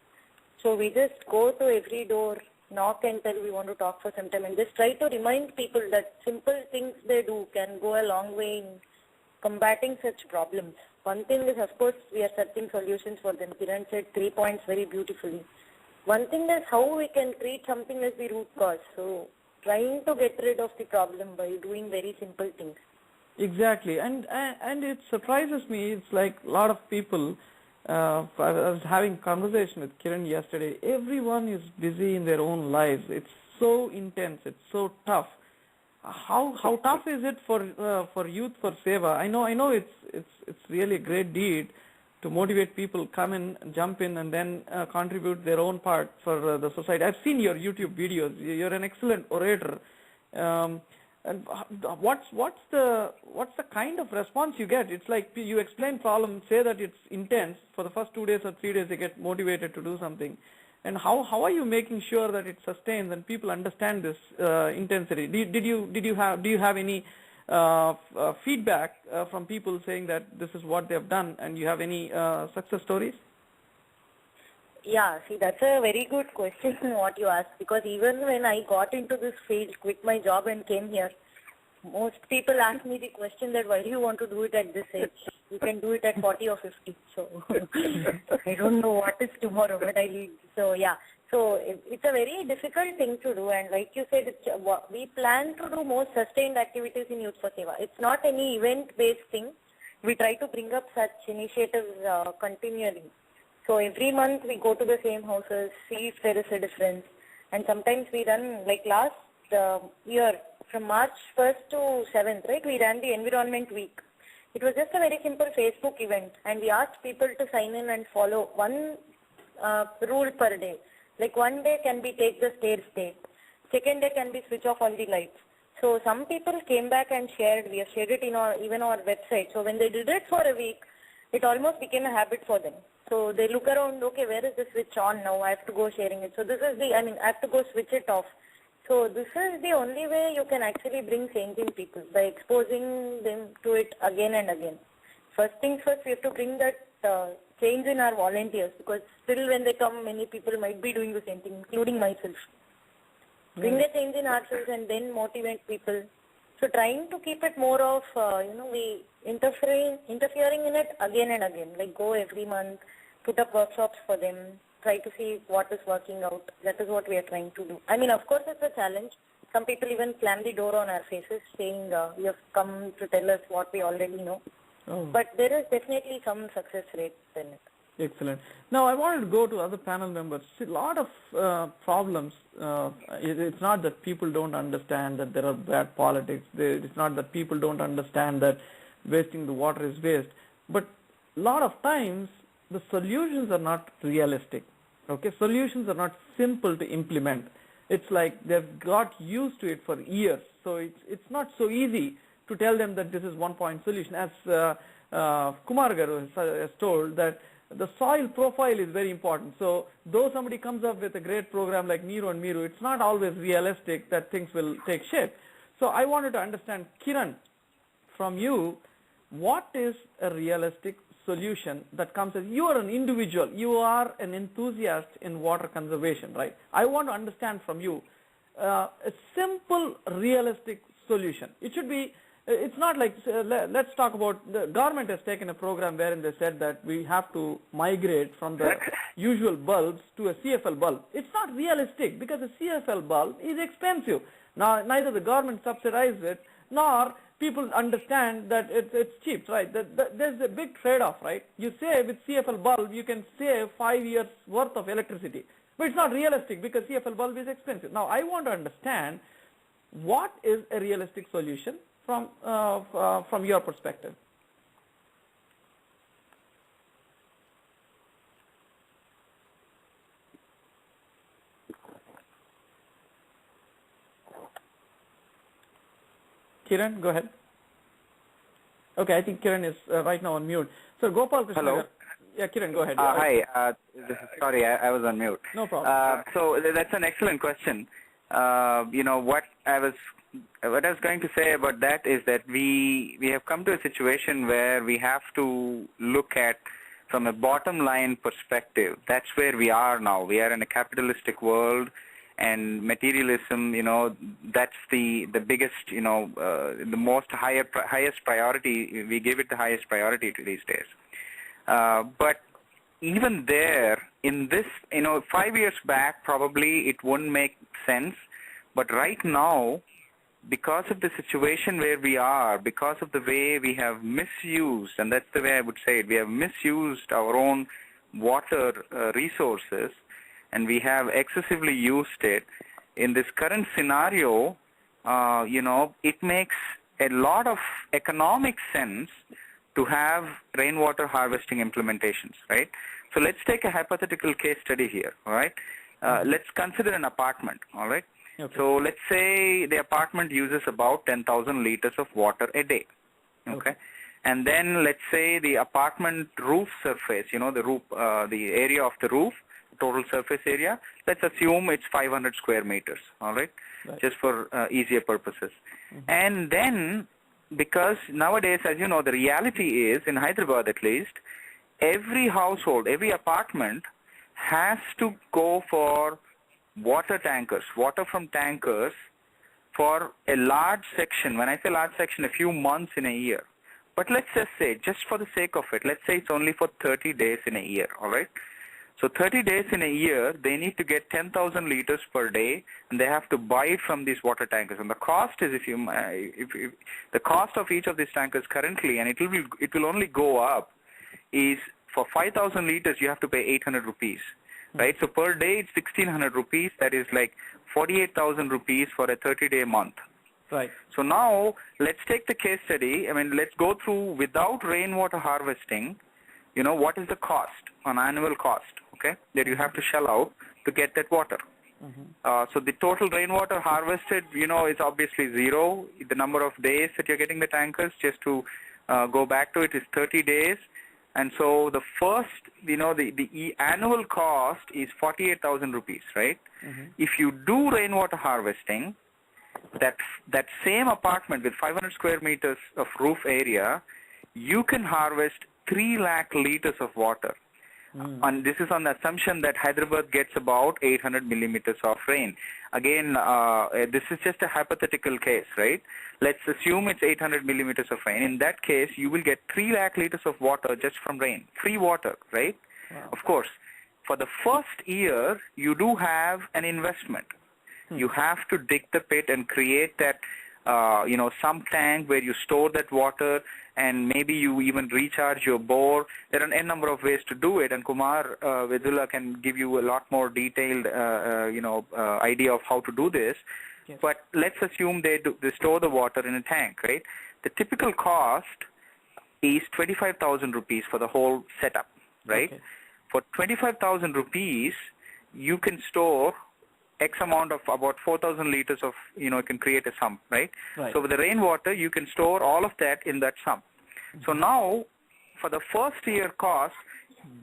So we just go to every door, knock and tell we want to talk for some time, and just try to remind people that simple things they do can go a long way in combating such problems. One thing is, of course, we are searching solutions for them. Kiran said 3 points very beautifully. One thing is how we can treat something as the root cause. So trying to get rid of the problem by doing very simple things. Exactly, and it surprises me. It's like a lot of people. I was having conversation with Kiran yesterday. Everyone is busy in their own lives. It's so intense. It's so tough. How tough is it for youth for Seva? I know it's really a great deed to motivate people come in, jump in, and then contribute their own part for the society. I've seen your YouTube videos. You're an excellent orator. And what's the kind of response you get? It's like you explain problem, say that it's intense for the first 2 days or 3 days, they get motivated to do something. And how are you making sure that it sustains and people understand this intensity? Do you have any feedback from people saying that this is what they have done, and you have any success stories? Yeah, see, that's a very good question what you asked, because even when I got into this field, quit my job and came here, most people ask me the question that why do you want to do it at this age? You can do it at 40 or 50. So I don't know what is tomorrow, but so yeah. So it's a very difficult thing to do, and like you said, we plan to do more sustained activities in Youth for Seva. It's not any event-based thing. We try to bring up such initiatives continually. So every month we go to the same houses, see if there is a difference. And sometimes we run, like last year, from March 1st to 7th, right, we ran the Environment Week. It was just a very simple Facebook event, and we asked people to sign in and follow one rule per day. Like one day can be take the stairs day. Second day can be switch off all the lights. So some people came back and shared. We have shared it in even our website. So when they did it for a week, it almost became a habit for them. So they look around, okay, where is the switch on now? I have to go sharing it. So this is I have to go switch it off. So this is the only way you can actually bring change in people, by exposing them to it again and again. First things first, we have to bring that change in our volunteers, because still when they come, many people might be doing the same thing, including myself. Bring the change in ourselves and then motivate people. So trying to keep it more of, we interfering in it again and again, like go every month, put up workshops for them, try to see what is working out. That is what we are trying to do. I mean, of course, it's a challenge. Some people even slam the door on our faces saying, you have come to tell us what we already know. Oh. But there is definitely some success rate in it. Excellent. Now, I wanted to go to other panel members. See, a lot of problems. It's not that people don't understand that there are bad politics. It's not that people don't understand that wasting the water is waste. But a lot of times, the solutions are not realistic. Okay, solutions are not simple to implement. It's like they've got used to it for years. So it's not so easy to tell them that this is one-point solution. As Kumar Garu has told, that the soil profile is very important. So though somebody comes up with a great program like Neeru and Meeru, it's not always realistic that things will take shape. So I wanted to understand, Kiran, from you, what is a realistic solution that comes as you are an individual, you are an enthusiast in water conservation, right? I want to understand from you a simple, realistic solution. It should be, it's not like, let's talk about, the government has taken a program wherein they said that we have to migrate from the usual bulbs to a CFL bulb. It's not realistic because a CFL bulb is expensive. Now, neither the government subsidizes it, nor people understand that it's cheap, right? There's a big trade-off, right? You say with CFL bulb, you can save 5 years worth of electricity. But it's not realistic because CFL bulb is expensive. Now, I want to understand what is a realistic solution from your perspective. Kiran, go ahead. Okay, I think Kiran is right now on mute. So Gopal, Krishana. Hello. Yeah, Kiran, go ahead. Hi. Sorry, I was on mute. No problem. So that's an excellent question. What I was going to say about that is that we have come to a situation where we have to look at from a bottom line perspective. That's where we are now. We are in a capitalistic world, and materialism, that's the biggest, the most highest priority. We give it the highest priority to these days. But even there, in this, 5 years back, probably it wouldn't make sense. But right now, because of the situation where we are, because of the way we have misused, and that's the way I would say it, we have misused our own water resources, and we have excessively used it. In this current scenario, it makes a lot of economic sense to have rainwater harvesting implementations, right? So let's take a hypothetical case study here, all right? Let's consider an apartment, all right? Okay. So let's say the apartment uses about 10,000 liters of water a day, okay? And then let's say the apartment roof surface, the roof, the area of the roof, total surface area, let's assume it's 500 square meters, all right? Just for easier purposes. And then, because nowadays, as you know, the reality is, in Hyderabad at least, every household, every apartment has to go for water tankers, water from tankers for a large section. When I say large section, a few months in a year. But let's just say, just for the sake of it, let's say it's only for 30 days in a year, all right? So 30 days in a year, they need to get 10,000 liters per day, and they have to buy it from these water tankers. And the cost is, if the cost of each of these tankers currently, and it will only go up, is for 5,000 liters you have to pay 800 rupees, right? So per day it's 1,600 rupees. That is like 48,000 rupees for a 30-day month. Right. So now let's take the case study. I mean, let's go through without rainwater harvesting. What is the cost, an annual cost, okay, that you have to shell out to get that water. So the total rainwater harvested, is obviously zero. The number of days that you're getting the tankers, just to go back to it, is 30 days. And so the first, the annual cost is 48,000 rupees, right? If you do rainwater harvesting, that same apartment with 500 square meters of roof area, you can harvest 3 lakh liters of water. And this is on the assumption that Hyderabad gets about 800 millimeters of rain. Again, this is just a hypothetical case, right? Let's assume it's 800 millimeters of rain. In that case, you will get 3 lakh liters of water just from rain. Free water, right? Wow. Of course, for the first year, you do have an investment. You have to dig the pit and create that, some tank where you store that water, and maybe you even recharge your bore. There are a number of ways to do it, and Kumar Vedula can give you a lot more detailed, idea of how to do this. Yes. But let's assume they store the water in a tank, right? The typical cost is 25,000 rupees for the whole setup, right? Okay. For 25,000 rupees, you can store X amount of about 4,000 liters of, you can create a sump, right? So with the rainwater, you can store all of that in that sump. So now, for the first year cost,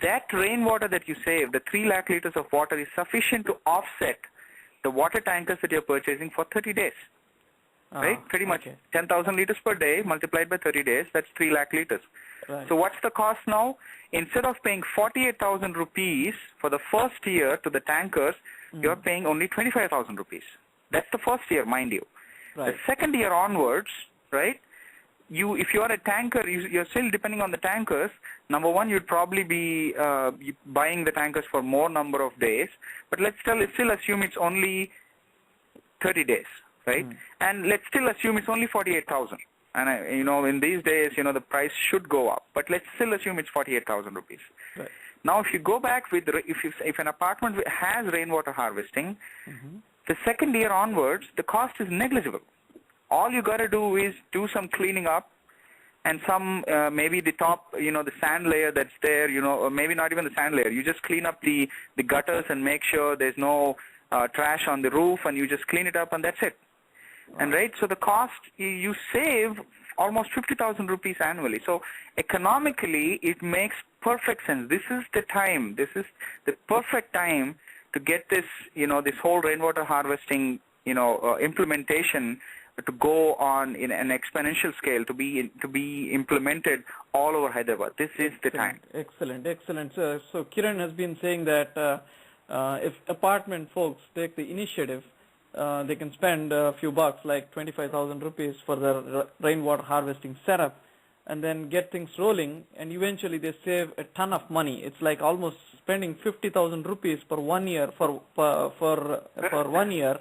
that rainwater that you save, the 3 lakh liters of water, is sufficient to offset the water tankers that you're purchasing for 30 days, right? Pretty much 10,000 liters per day multiplied by 30 days, that's 3 lakh liters. Right. So what's the cost now? Instead of paying 48,000 rupees for the first year to the tankers, you're paying only 25,000 rupees. That's the first year, mind you. Right. The second year onwards, right, if you are a tanker, you're still depending on the tankers. Number one, you'd probably be buying the tankers for more number of days, but let's still assume it's only 30 days, right? And let's still assume it's only 48,000. And in these days, the price should go up, but let's still assume it's 48,000 rupees. Right. Now, if you go back with, if an apartment has rainwater harvesting, the second year onwards, the cost is negligible. All you got to do is do some cleaning up, and some maybe the top, the sand layer that's there, or maybe not even the sand layer. You just clean up the gutters and make sure there's no trash on the roof, and you just clean it up, and that's it. And right, so the cost, you save almost 50,000 rupees annually. So economically, it makes perfect sense. This is the time. This is the perfect time to get this, this whole rainwater harvesting, implementation to go on in an exponential scale, to be implemented all over Hyderabad. This is the time. Excellent. So Kiran has been saying that if apartment folks take the initiative, they can spend a few bucks, like 25,000 rupees for the rainwater harvesting setup, and then get things rolling, and eventually they save a ton of money. It's like almost spending 50,000 rupees per 1 year for 1 year.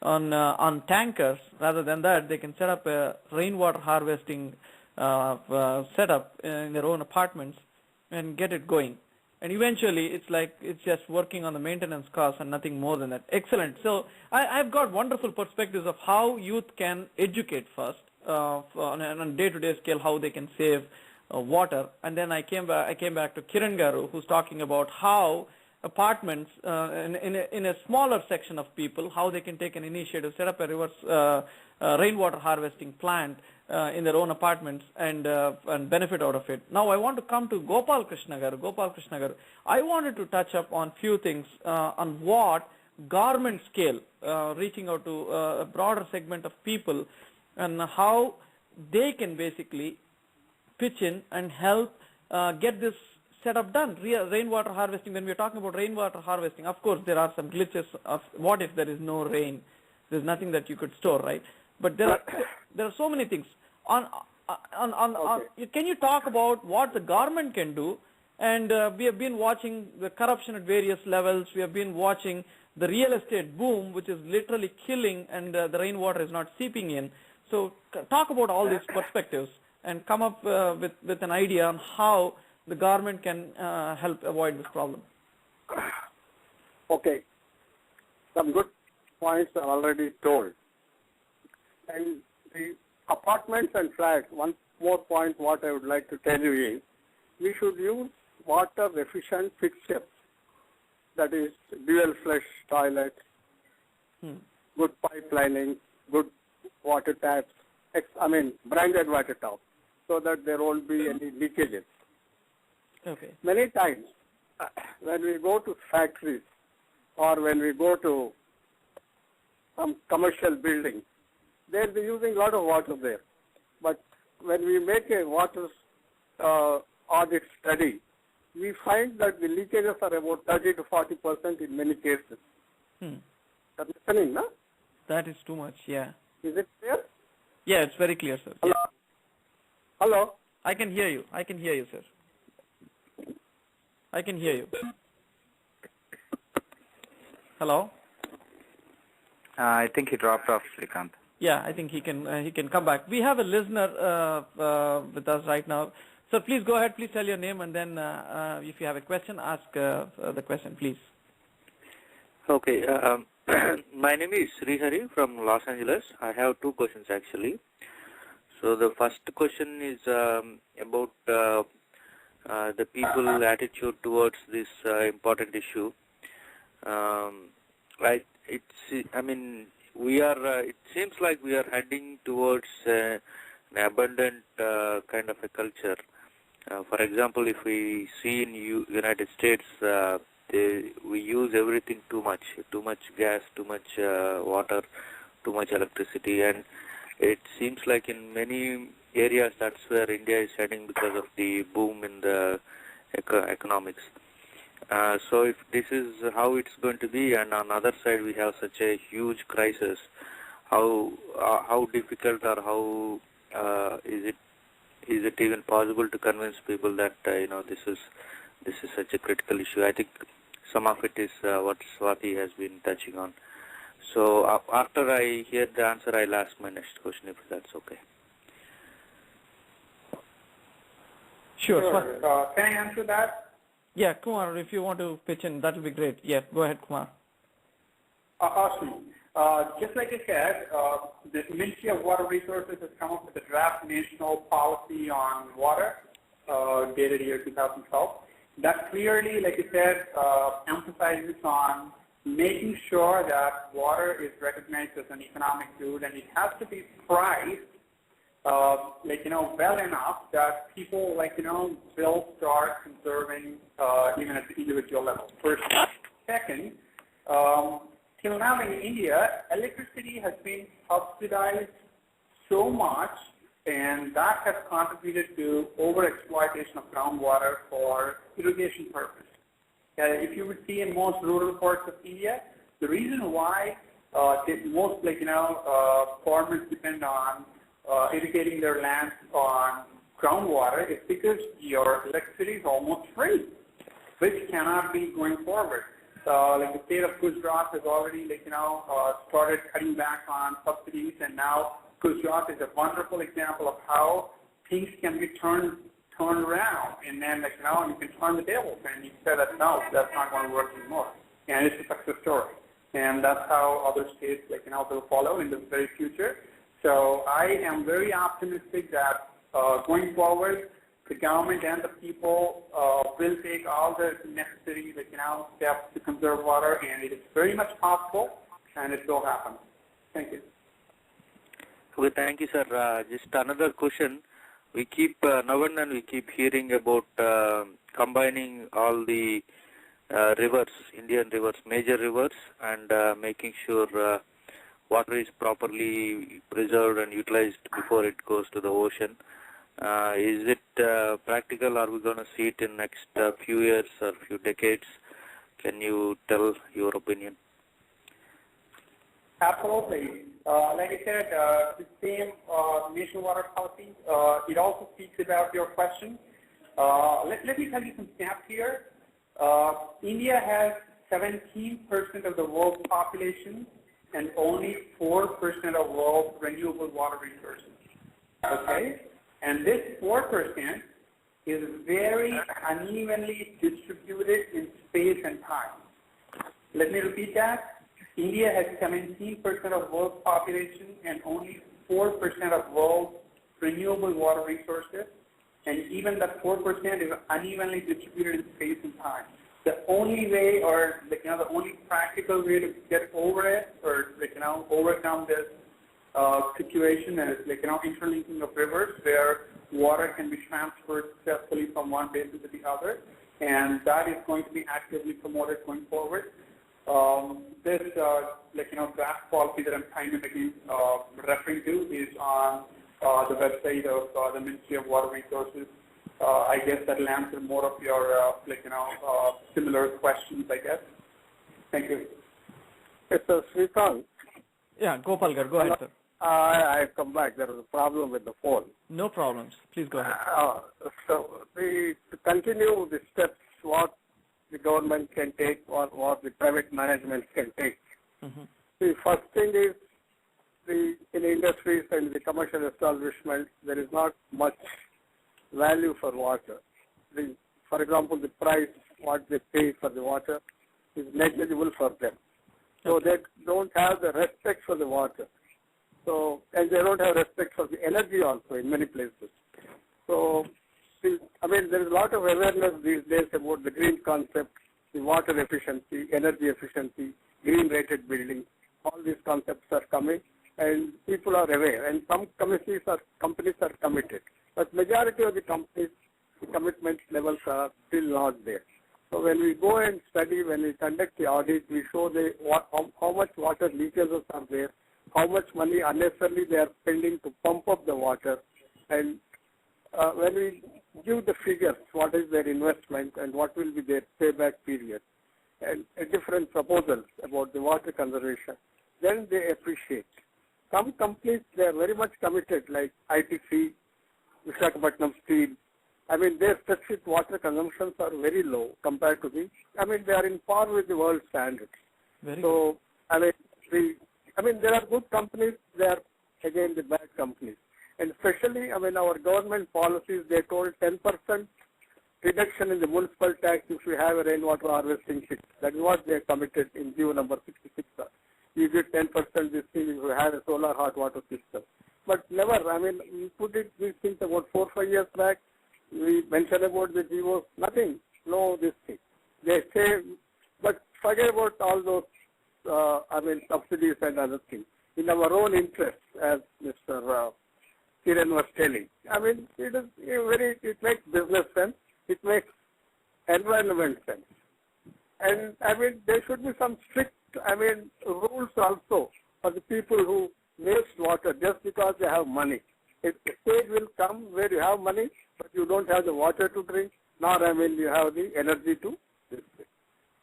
on tankers. Rather than that, they can set up a rainwater harvesting setup in their own apartments and get it going. And eventually, it's just working on the maintenance costs and nothing more than that. Excellent. So I've got wonderful perspectives of how youth can educate first on a day-to-day scale, how they can save water. And then I came back to Kiran Garu, who's talking about how apartments in a smaller section of people, how they can take an initiative, set up a reverse rainwater harvesting plant in their own apartments and benefit out of it. Now I want to come to Gopal Krishna Garu. I wanted to touch up on few things on what government scale, reaching out to a broader segment of people, and how they can basically pitch in and help get this setup done. Rainwater harvesting, when we're talking about rainwater harvesting, of course there are some glitches of what if there is no rain. There's nothing that you could store, right? But there are so many things. Can you talk about what the government can do? And we have been watching the corruption at various levels. We have been watching the real estate boom, which is literally killing, and the rainwater is not seeping in. So talk about all these perspectives and come up with an idea on how the government can help avoid this problem. Okay. Some good points are already told. And the apartments and flats, one more point what I would like to tell you is, we should use water efficient fixtures, that is dual flush toilets, good pipelining, good water taps, branded water taps, so that there won't be any leakages. Okay. Many times when we go to factories or when we go to some commercial buildings, they'll be using a lot of water there. But when we make a water audit study, we find that the leakages are about 30 to 40% in many cases. That's listening, no? That is too much, yeah. Is it clear? Yeah, it's very clear, sir. Hello? Yeah. Hello? I can hear you, sir. I can hear you. Hello? I think he dropped off, Srikanth. Yeah, I think he can come back. We have a listener with us right now. So please go ahead, please tell your name, and then if you have a question, ask the question, please. Okay. My name is Srihari from Los Angeles. I have two questions actually. So the first question is about the people's attitude towards this important issue. It seems like we are heading towards an abundant kind of a culture. For example, if we see in United States, we use everything too much gas, too much water, too much electricity, and it seems like in many areas that's where India is heading because of the boom in the economics. So if this is how it's going to be, and on the other side we have such a huge crisis, how difficult or how is it even possible to convince people that this is such a critical issue? I think some of it is what Swathi has been touching on. So after I hear the answer, I'll ask my next question if that's okay. Sure. Can I answer that? Yeah, Kumar, if you want to pitch in, that will be great. Yeah, go ahead, Kumar. Awesome. Just like I said, the Ministry of Water Resources has come up with a draft national policy on water, dated year 2012. That clearly, like I said, emphasizes on making sure that water is recognized as an economic good, and it has to be priced well enough that people will start conserving even at the individual level. First. Second, till now in India, electricity has been subsidized so much, and that has contributed to overexploitation of groundwater for irrigation purpose. If you would see in most rural parts of India, the reason why most farmers depend on irrigating their lands on groundwater is because your electricity is almost free, which cannot be going forward. like the state of Gujarat has already, started cutting back on subsidies, and now Gujarat is a wonderful example of how things can be turned around, and then, you can turn the tables, and you say that, no, that's not going to work anymore. And it's a success story. And that's how other states, will follow in the very future. So I am very optimistic that going forward, the government and the people will take all the necessary, steps to conserve water, and it is very much possible, and it will happen. Thank you. Okay, thank you, sir. Just another question. We keep, now and then we keep hearing about combining all the rivers, Indian rivers, major rivers, and making sure water is properly preserved and utilized before it goes to the ocean. Is it practical? Are we going to see it in next few years or few decades? Can you tell your opinion? Absolutely. Like I said, the same national water policy, it also speaks about your question. Let me tell you some stats here. India has 17% of the world's population and only 4% of world's renewable water resources. Okay? And this 4% is very unevenly distributed in space and time. Let me repeat that. India has 17% of world's population and only 4% of world's renewable water resources, and even that 4% is unevenly distributed in space and time. The only way, or the only practical way to get over it, or overcome this situation is interlinking of rivers where water can be transferred successfully from one basin to the other, and that is going to be actively promoted going forward. This draft policy that I'm kind of referring to is on the website of the Ministry of Water Resources. I guess that will answer more of your similar questions, I guess. Thank you. Yes, sir, Srikanth. Yeah, Gopal, go ahead, sir. I come back. There was a problem with the phone. No problems. Please go ahead. So to continue the steps, what the government can take or what the private management can take. Mm-hmm. The first thing is in the industries and the commercial establishments, there is not much value for water. For example, the price, what they pay for the water is negligible for them. So they don't have the respect for the water. So, and they don't have respect for the energy also in many places. So, there is a lot of awareness these days about the green concept, the water efficiency, energy efficiency, green rated buildings. All these concepts are coming, and people are aware. And some companies are committed, but majority of the companies, the commitment levels are still not there. So when we go and study, when we conduct the audit, we show how much water leakages are there, how much money unnecessarily they are spending to pump up the water, and when we give the figures, what is their investment and what will be their payback period, and different proposals about the water conservation, then they appreciate. Some companies, they are very much committed, like ITC, Visakhapatnam Steel. Their specific water consumptions are very low compared to they are in par with the world standards. So, there are good companies, there are, again, the bad companies. And especially, our government policies, they told 10% reduction in the municipal tax if we have a rainwater harvesting system. That is what they are committed in GO number 66. You get 10% this thing if you have a solar hot water system. But never, we put these things about 4 or 5 years back. We mentioned about the GOs, nothing, no this thing. They say, but forget about all those, subsidies and other things. In our own interest, as Mr. Kiran was telling. It makes business sense. It makes environment sense. And there should be some strict, rules also for the people who waste water just because they have money. A stage will come where you have money, but you don't have the water to drink, nor you have the energy to distribute.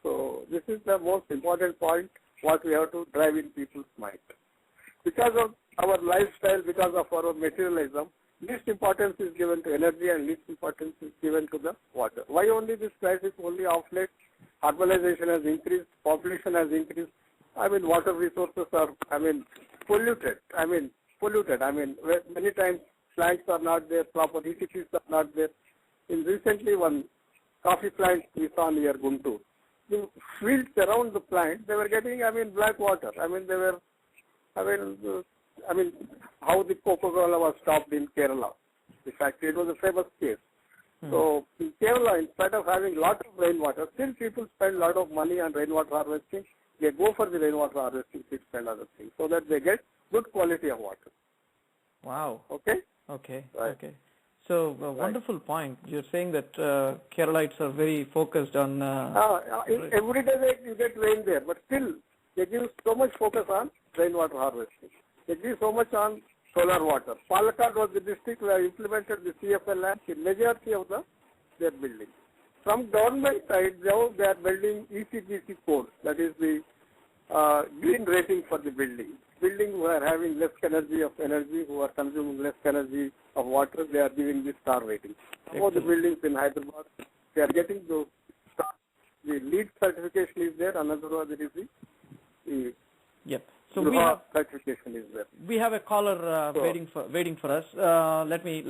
So this is the most important point, what we have to drive in people's mind. Because of our lifestyle, because of our materialism, least importance is given to energy and least importance is given to the water. Why only this crisis only of late? urbanization has increased, population has increased. I mean, water resources are, polluted. Many times plants are not there, proper ECPs are not there. In recently, one coffee plant we saw near Guntur. The fields around the plant, they were getting, black water. They were, how the Coca-Cola was stopped in Kerala. In fact, it was a famous case. So in Kerala, instead of having lot of rainwater, still people spend a lot of money on rainwater harvesting. They go for the rainwater harvesting systems and other things so that they get good quality of water. Wow. Okay? Okay. Right. Okay. So, wonderful point. You're saying that Keralites are very focused on... every day you get rain there, but still they give so much focus on rainwater harvesting. They give so much on solar water. Palakkad was the district where implemented the CFL labs in majority of their buildings. From government side, now they are building ECGC codes, that is the green rating for the building. Building who are having less energy, who are consuming less energy of water, they are giving the star rating. Some of the buildings in Hyderabad, they are getting those stars. The LEED certification is there, another one is the Yep. So we have certification is there. We have a caller waiting for us. Let me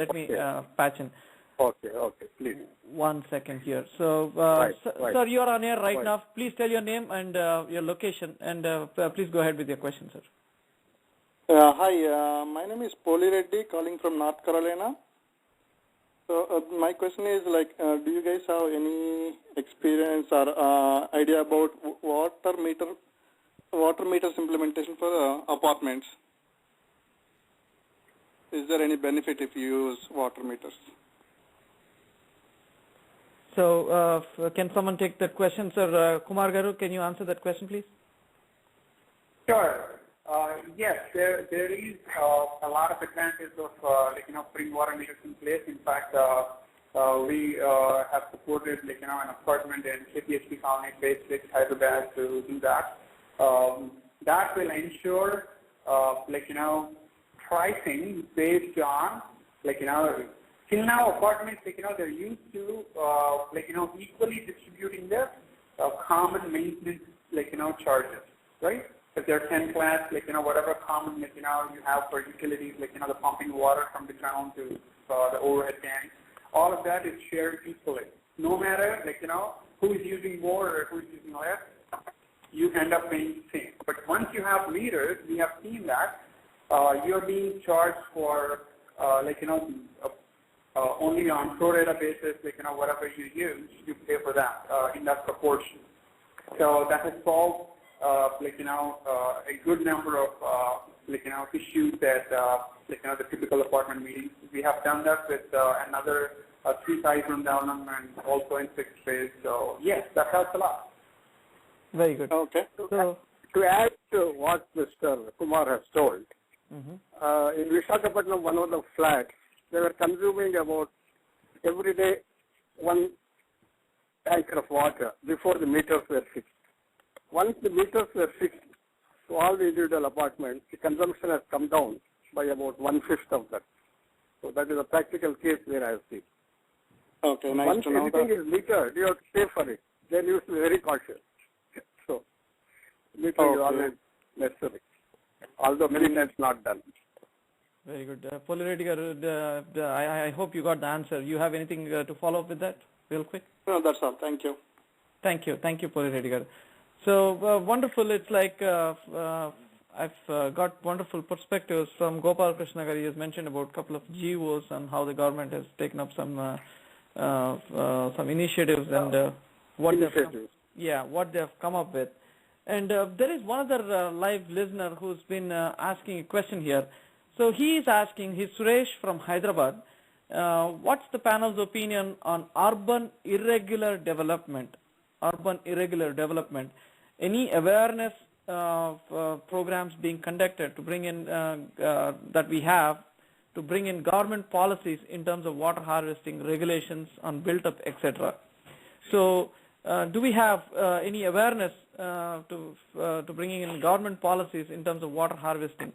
patch in. Okay, please. 1 second here. So, sir, you are on air right now. Please tell your name and your location, and please go ahead with your question, sir. Hi, my name is Poli Reddy, calling from North Carolina. So, my question is do you guys have any experience or idea about water meters implementation for apartments? Is there any benefit if you use water meters? So, can someone take that question, sir? Kumar Garu, can you answer that question, please? Sure. Yes, there is a lot of advantages of putting water meters in place. In fact, we have supported an apartment in KPHP Colony, Phase 6, Hyderabad to do that. That will ensure pricing based on till now apartments they're used to equally distributing their common maintenance charges, right? If there are 10 plants, whatever common you have for utilities, the pumping water from the ground to the overhead tank, all of that is shared equally. No matter who is using more or who is using less, you end up paying the same. But once you have meters, we have seen that you're being charged for only on pro rata basis, whatever you use, you pay for that in that proportion. So that has solved a good number of issues that the typical apartment meetings. We have done that with another 3 room development, also in 6 phase. So yes, that helps a lot. Very good. Okay. So, to add to what Mr. Kumar has told, in Visakhapatnam, one of the flats, they were consuming about every day 1 tanker of water before the meters were fixed. Once the meters were fixed to all the individual apartments, the consumption has come down by about 1/5 of that. So that is a practical case where I have seen. Okay, nice Once to know everything that. is metered, you have to pay for it. Then you have to be very cautious. So metering is always necessary, although many times not done. Very good. Poli Reddy Garu, I hope you got the answer. You have anything to follow up with that real quick? No, that's all. Thank you. Thank you, Poli Reddy Garu. So wonderful. It's like I've got wonderful perspectives from Gopal Krishana. He has mentioned about a couple of GOs and how the government has taken up some initiatives and what they have come up with. And there is one other live listener who's been asking a question here. So he is asking, he's Suresh from Hyderabad. What's the panel's opinion on urban irregular development? Any awareness programs being conducted to bring in that we have to bring in government policies in terms of water harvesting regulations on built up, etc. So do we have any awareness to bringing in government policies in terms of water harvesting?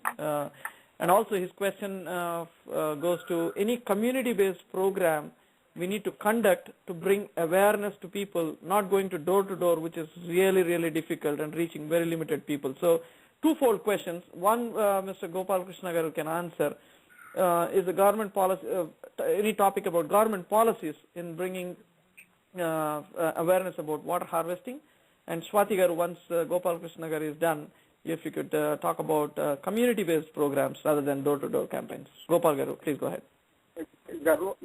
And also his question goes to any community-based program we need to conduct to bring awareness to people, not going to door, which is really, really difficult and reaching very limited people. So twofold questions. One, Mr. Gopal Krishna Garu can answer, is the government policy, any topic about government policies in bringing awareness about water harvesting. And Swathi Garu, once Gopal Krishna Garu is done, if you could talk about community-based programs rather than door-to-door campaigns. Gopal Garu, please go ahead.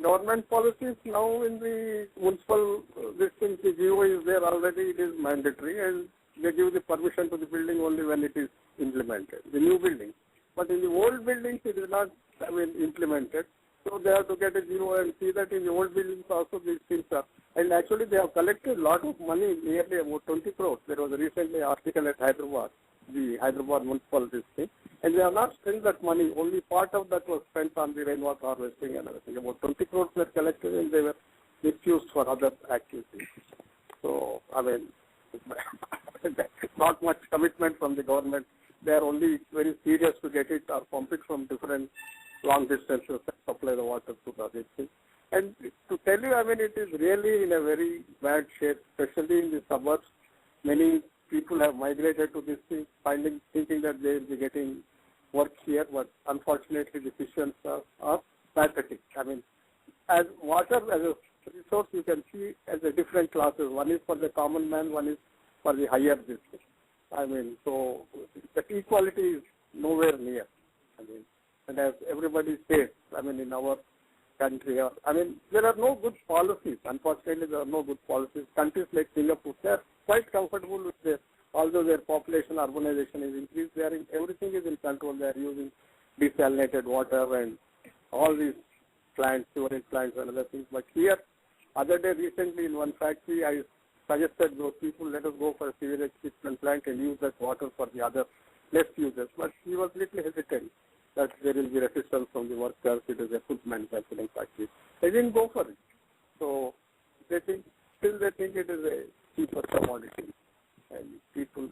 Government policies now in the municipal, this thing, the GO is there already, it is mandatory, and they give the permission to the building only when it is implemented, the new building. But in the old buildings, it is not, implemented. So they have to get a GO and see that in the old buildings also these things are. And actually they have collected a lot of money, nearly about 20 crores. There was recently an article at Hyderabad, the Hyderabad municipal district, and they have not spent that money. Only part of that was spent on the rainwater harvesting and everything. About 20 crores were collected and they were misused for other activities. So, not much commitment from the government. They are only very serious to get it or pump it from different long distances and supply the water to the district. And to tell you, it is really in a very bad shape, especially in the suburbs. Many people have migrated to this thing, thinking that they will be getting work here, but unfortunately the decisions are pathetic. As water as a resource, you can see as a different classes. One is for the common man, one is for the higher district. So the equality is nowhere near. And as everybody says, in our country, there are no good policies. Unfortunately, there are no good policies. Countries like Singapore, they are quite comfortable with their, although their population, urbanization is increased, everything is in control. They are using desalinated water and all these plants, sewerage plants and other things. But here, other day recently in one factory, I suggested those people, let us go for a sewerage treatment plant and use that water for the other less users. But he was little hesitant that there will be resistance from the workers. It is a food manufacturing factory. They didn't go for it. So they think it is a cheaper commodity. And people's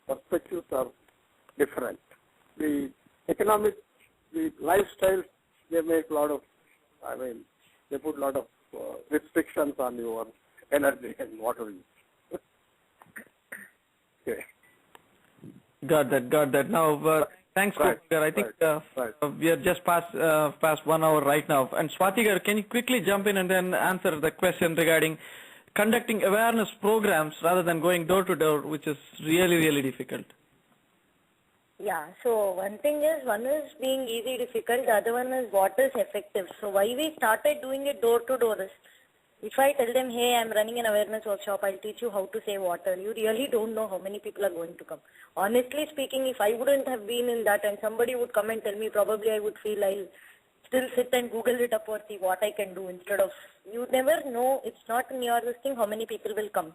perspectives are different. The economic, the lifestyles, they make a lot of, they put a lot of restrictions on your energy and water use. Okay. Got that. Now, thanks, Right. Gopal. I think we are just past 1 hour right now. And Swathi Garu, can you quickly jump in and then answer the question regarding conducting awareness programs rather than going door to door, which is really, really difficult? Yeah, so one is being easy difficult, the other one is what is effective. So why we started doing it door to door is, if I tell them, hey, I'm running an awareness workshop, I'll teach you how to save water, you really don't know how many people are going to come. Honestly speaking, if I wouldn't have been in that and somebody would come and tell me, probably I would feel I'll still sit and Google it up or see what I can do instead of, you never know, it's not in your listing how many people will come.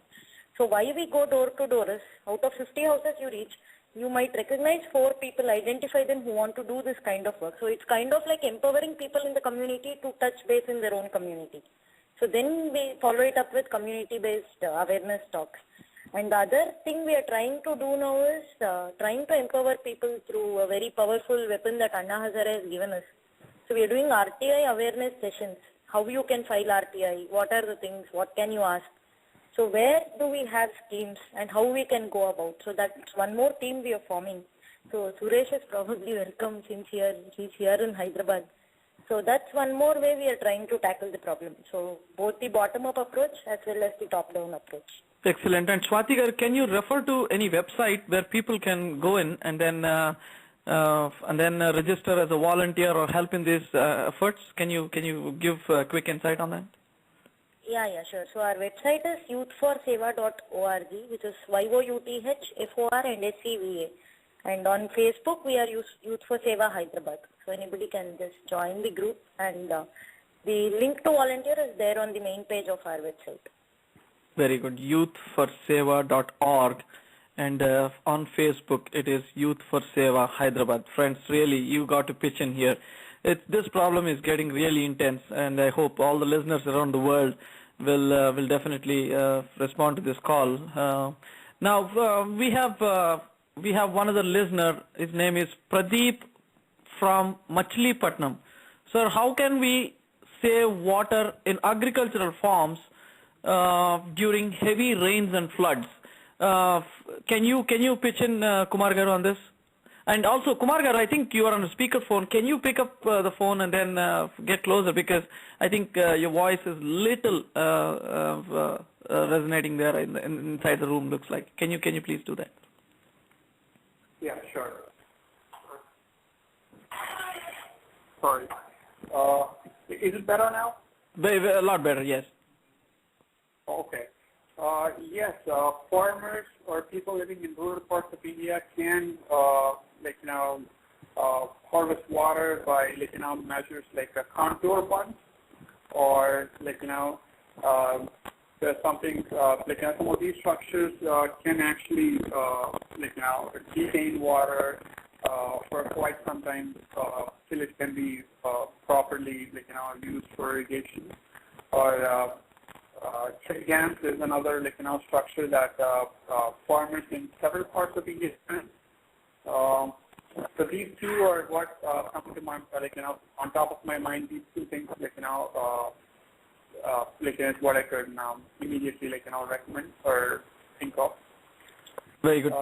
So why we go door to door is, out of 50 houses you reach, you might recognize 4 people, identify them who want to do this kind of work. So it's kind of like empowering people in the community to touch base in their own community. So then we follow it up with community-based awareness talks. And the other thing we are trying to do now is trying to empower people through a very powerful weapon that Anna Hazare has given us. So we are doing RTI awareness sessions, how you can file RTI, what are the things, what can you ask. So where do we have schemes and how we can go about. So that's one more team we are forming. So Suresh is probably welcome since he's here in Hyderabad. So that's one more way we are trying to tackle the problem. So both the bottom-up approach as well as the top-down approach. Excellent. And Swathi Garu, can you refer to any website where people can go in and then register as a volunteer or help in these efforts? Can you give a quick insight on that? Yeah, sure. So our website is youthforseva.org, which is YOUTHFOR&SEVA. And on Facebook, we are Youth for Seva Hyderabad. So anybody can just join the group, and the link to volunteer is there on the main page of our website. Very good. Youthforseva.org, and on Facebook it is Youth for Seva Hyderabad. Friends, really, you got to pitch in here. This problem is getting really intense, and I hope all the listeners around the world will definitely respond to this call. Now we have one other listener. His name is Pradeep from Machilipatnam. Sir, how can we save water in agricultural farms during heavy rains and floods? Can you pitch in, Kumar Garu, on this? And also, Kumar Garu, I think you are on a speakerphone. Can you pick up the phone and then get closer, because I think your voice is little resonating there inside the room, looks like. Can you please do that? Yeah, sure. Sorry. Is it better now? A lot better, yes. Okay. Yes, farmers or people living in rural parts of India can, harvest water by, measures like a contour bunds, or, there's something, some of these structures can actually, detain water for quite some time till it can be properly, used for irrigation. Or check dams is another, structure that farmers in several parts of India can. So these two are what come to my, on top of my mind. These two things, is what I could immediately, recommend or think of. Very good.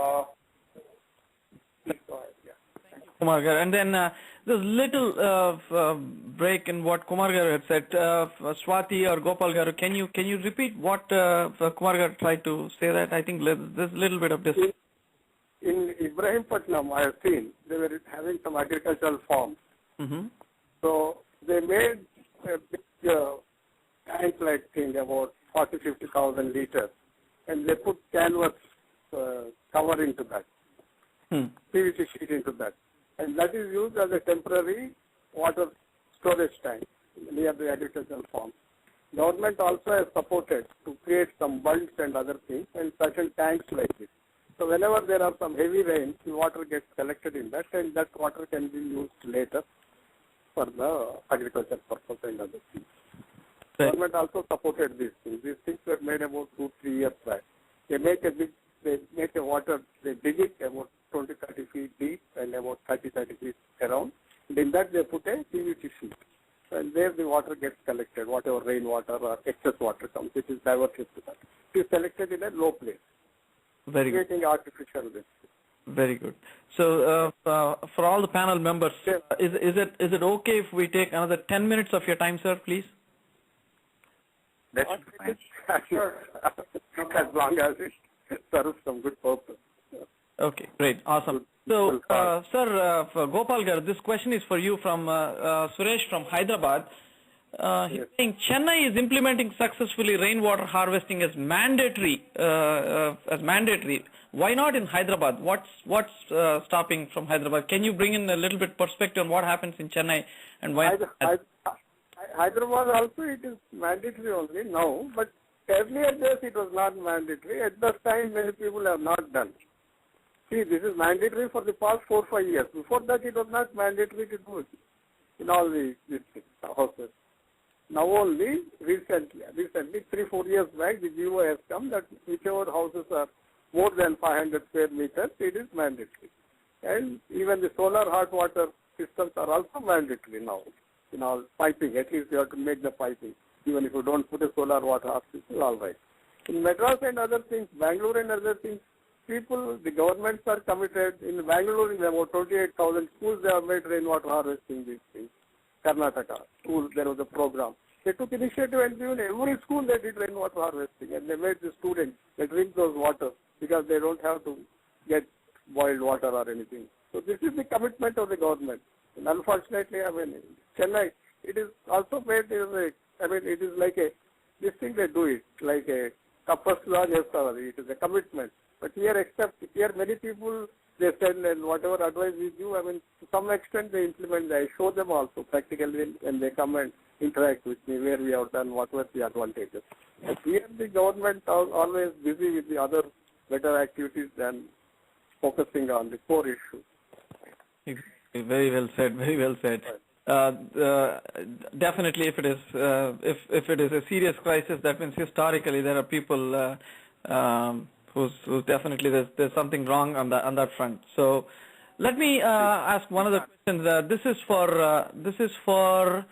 Please go ahead. Yeah. Kumar Garu. And then there's little break in what Kumar Garu had said. Swathi or Gopal Garu, can you repeat what Kumar Garu tried to say? That I think there's a little bit of this. In Ibrahimpatnam, I have seen they were having some agricultural farms. Mm-hmm. So they made a big tank-like thing, about 40,000-50,000 liters, and they put canvas cover into that, PVC sheet into that, and that is used as a temporary water storage tank near the agricultural farms. Government also has supported to create some bunds and other things and certain tanks like this. So whenever there are some heavy rains, the water gets collected in that, and that water can be used later for the agriculture purpose and other things. Right. Government also supported these things. These things were made about 2-3 years back. They make a water, they dig it about 20-30 feet deep and about 30 feet around. And in that they put a PVC sheet. And there the water gets collected, whatever rainwater or excess water comes, which is diverted to that. It is collected in a low place. Very good. Creating artificial risk. Very good. So for all the panel members, is it okay if we take another 10 minutes of your time, sir, please? That's fine. Sure. As long as it serves some good purpose. Okay, great, awesome. So, sir, for Gopal Garu, this question is for you from Suresh from Hyderabad. He's saying Chennai is implementing successfully rainwater harvesting as mandatory. Why not in Hyderabad? What's stopping from Hyderabad? Can you bring in a little bit perspective on what happens in Chennai and why? Hyderabad also it is mandatory only now, but earlier days it was not mandatory. At that time many people have not done. See, this is mandatory for the past 4-5 years. Before that it was not mandatory to do it in all these houses. Now only recently 3-4 years back the GO has come that whichever houses are more than 500 square meters, it is mandatory. And even the solar hot water systems are also mandatory now. In all piping, at least you have to make the piping. Even if you don't put a solar water system, all right. In Madras and other things, Bangalore and other things, the governments are committed. In Bangalore, in about 28,000 schools, they have made rainwater harvesting these things. Karnataka, schools, there was a program. They took initiative and even every school they did rainwater harvesting, and they made the students, they drink those water because they don't have to get boiled water or anything. So this is the commitment of the government. And unfortunately, Chennai, it is also made, it is like this thing they do it, like a first law, it is a commitment. But here many people, they send and whatever advice we give, to some extent they implement, I show them also practically when they come and interact with me where we have done, what were the advantages. But here the government are always busy with the other better activities than focusing on the core issue. Very well said. Very well said. Definitely, if it is a serious crisis, that means historically there are people who's definitely there's something wrong on that front. So let me ask one of the questions. This is for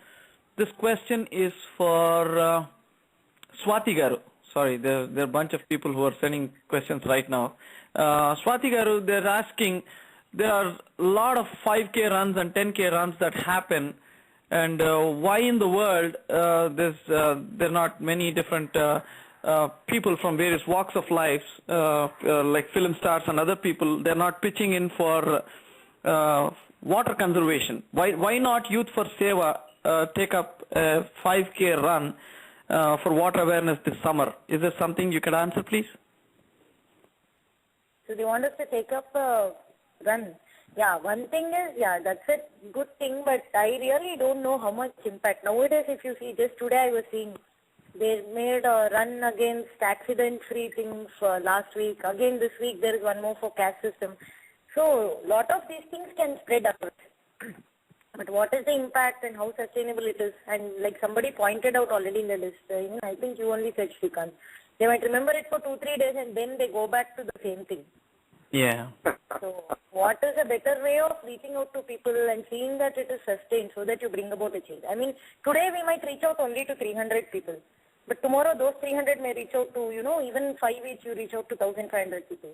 this question is for Swathi Garu. Sorry, there are a bunch of people who are sending questions right now. Swathi Garu, they're asking, there are a lot of 5K runs and 10K runs that happen, and why in the world there are not many different people from various walks of life, like film stars and other people, they're not pitching in for water conservation. Why not Youth for Seva take up a 5K run for water awareness this summer? Is there something you could answer, please? So they want us to take up a run. Yeah, one thing is, yeah, that's a good thing, but I really don't know how much impact. Nowadays, if you see, just today I was seeing, they made a run against accident-free things last week. Again, this week there is one more for caste system. So, a lot of these things can spread up. But what is the impact and how sustainable it is? And like somebody pointed out already in the list, I think you only said Shrikant. They might remember it for 2-3 days and then they go back to the same thing. Yeah. So, what is a better way of reaching out to people and seeing that it is sustained so that you bring about a change? I mean, today we might reach out only to 300 people. But tomorrow those 300 may reach out to, even 5 each you reach out to 1,500 people.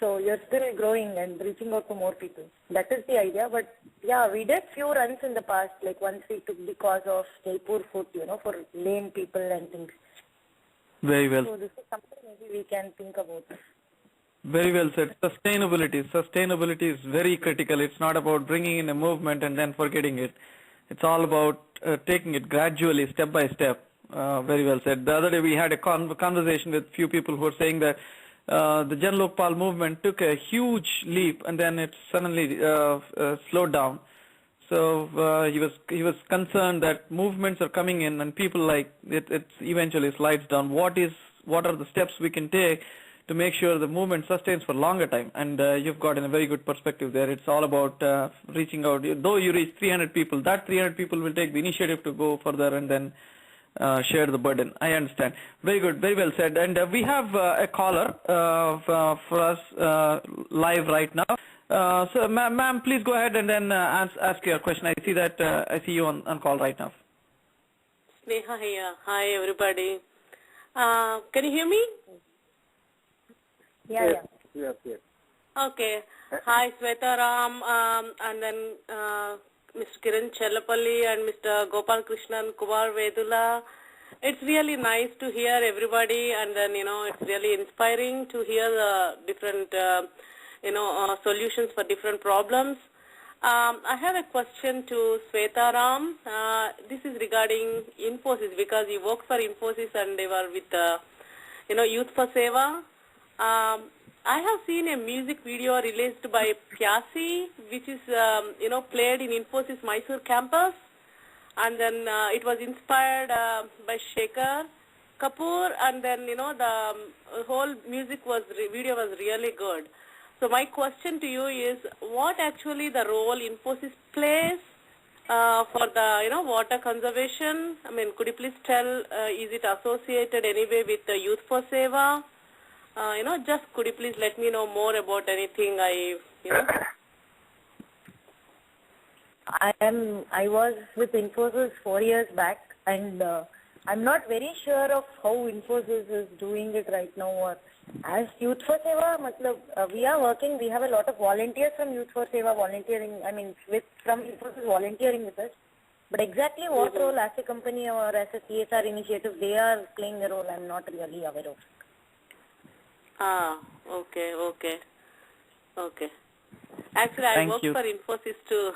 So you're still growing and reaching out to more people. That is the idea. But yeah, we did few runs in the past, like once we took the cause of Jaipur foot, for lame people and things. Very well. So this is something maybe we can think about. Very well said. Sustainability is very critical. It's not about bringing in a movement and then forgetting it. It's all about taking it gradually, step by step. Very well said. The other day we had a conversation with few people who were saying that the Jan Lokpal movement took a huge leap and then it suddenly slowed down. So he was concerned that movements are coming in and people like it eventually slides down. What are the steps we can take to make sure the movement sustains for longer time? And you've got a very good perspective there. It's all about reaching out. Though you reach 300 people, that 300 people will take the initiative to go further and then share the burden. I understand. Very good. Very well said. And we have a caller for us live right now. So, ma'am, please go ahead and then ask your question. I see you on call right now. Sneha here. Hi, everybody. Can you hear me? Yeah. Yes. Okay. Hi, Swetaram, and then Mr. Kiran Challapalli and Mr. Gopal, Krishana, Kumar Vedula. It's really nice to hear everybody, and then, it's really inspiring to hear the different, solutions for different problems. I have a question to Swetaram. This is regarding Infosys, because you work for Infosys and they were with, Youth for Seva. I have seen a music video released by Pyasi, which is, played in Infosys Mysore campus. And then it was inspired by Shekhar Kapoor. And then, the whole video was really good. So my question to you is, what actually the role Infosys plays for the, water conservation? I mean, could you please tell, is it associated anyway with the Youth for Seva? Just could you please let me know more about anything I was with Infosys 4 years back, and I'm not very sure of how Infosys is doing it right now. Or as Youth for Seva, we are working. We have a lot of volunteers from Youth for Seva volunteering. From Infosys volunteering with us. But exactly what role as a company or as a CSR initiative they are playing a role, I'm not really aware of. Okay. Actually, I work for Infosys too,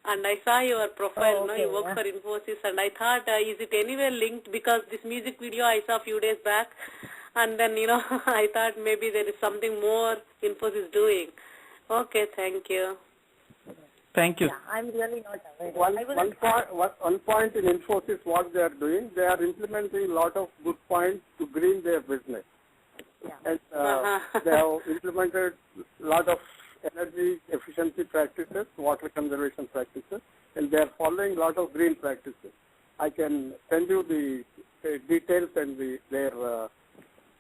and I saw your profile. You work for Infosys, and I thought, is it anywhere linked? Because this music video I saw a few days back, and then I thought maybe there is something more Infosys doing. Okay, thank you. Thank you. Yeah, I'm really not aware. One point in Infosys, what they are doing, they are implementing a lot of good points to green their business. Yeah. And they have implemented a lot of energy efficiency practices, water conservation practices, and they are following a lot of green practices. I can send you the details and their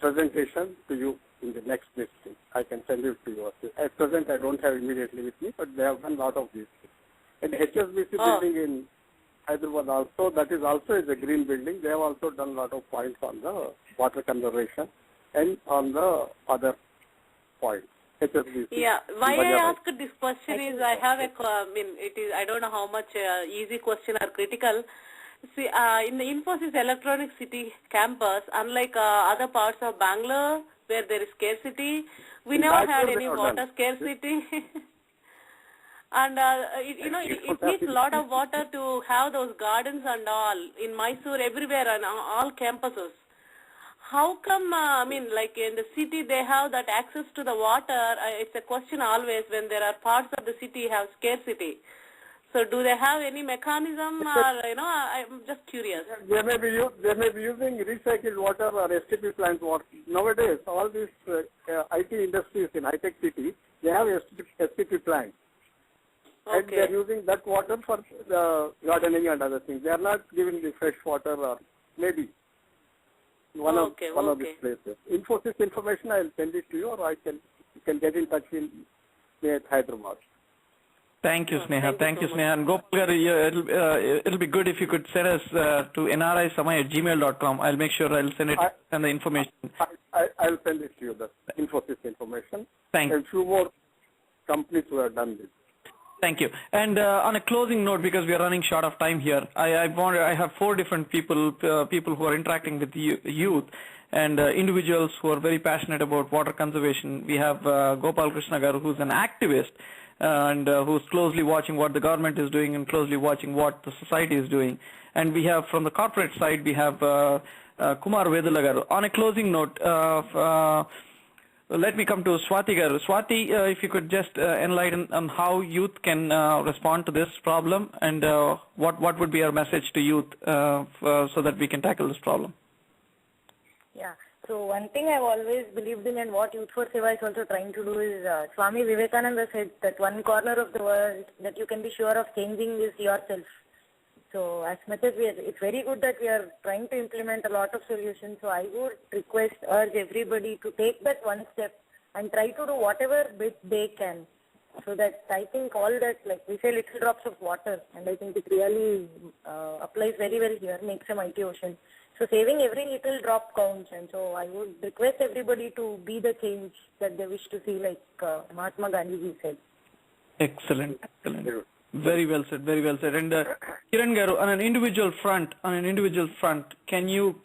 presentation to you in the next meeting. I can send it to you. At present, I don't have immediately with me, but they have done a lot of these things. And HSBC building in Hyderabad also, that is also is a green building. They have also done a lot of points on the water conservation and on the other points. HSBC. Yeah, why I asked this question is I have I don't know how much easy question or critical. See, in the Infosys Electronic City campus, unlike other parts of Bangalore where there is scarcity, we never had any water scarcity. And it needs a lot of water to have those gardens and all in Mysore, everywhere, and all campuses. How come, like in the city they have that access to the water? It's a question always when there are parts of the city have scarcity. So do they have any mechanism or, I'm just curious. They may be using recycled water or STP plants. Nowadays, all these IT industries in high-tech city, they have STP plants. Okay. And they are using that water for the gardening and other things. They are not giving the fresh water or maybe one of these places. Infosys information, I will send it to you, or you can get in touch with me at Hyderabad. Thank you, Sneha. Thank you, Sneha. And Gopal, it'll be good if you could send us to NRISamay@gmail.com. I'll make sure I'll send it and the information. I'll send it to you, the Infosys information. Thank you. And few more companies who have done this. Thank you. And on a closing note, because we are running short of time here, I have 4 different people who are interacting with the youth and individuals who are very passionate about water conservation. We have Gopal Krishna garu, who's an activist and who's closely watching what the government is doing and closely watching what the society is doing. And we have from the corporate side, we have Kumar Vedula garu. On a closing note, let me come to Swathi garu. Swathi, if you could just enlighten on how youth can respond to this problem and what would be our message to youth so that we can tackle this problem? Yeah. So one thing I've always believed in and what Youth for Seva is also trying to do is Swami Vivekananda said that one corner of the world that you can be sure of changing is yourself. So as much as it's very good that we are trying to implement a lot of solutions. So I would urge everybody to take that one step and try to do whatever bit they can. So that I think all that, like we say, little drops of water, and I think it really applies very well here, makes a mighty ocean. So saving every little drop counts, and so I would request everybody to be the change that they wish to see, like Mahatma Gandhi said. Excellent. Very well said. And Kiran garu, on an individual front, can you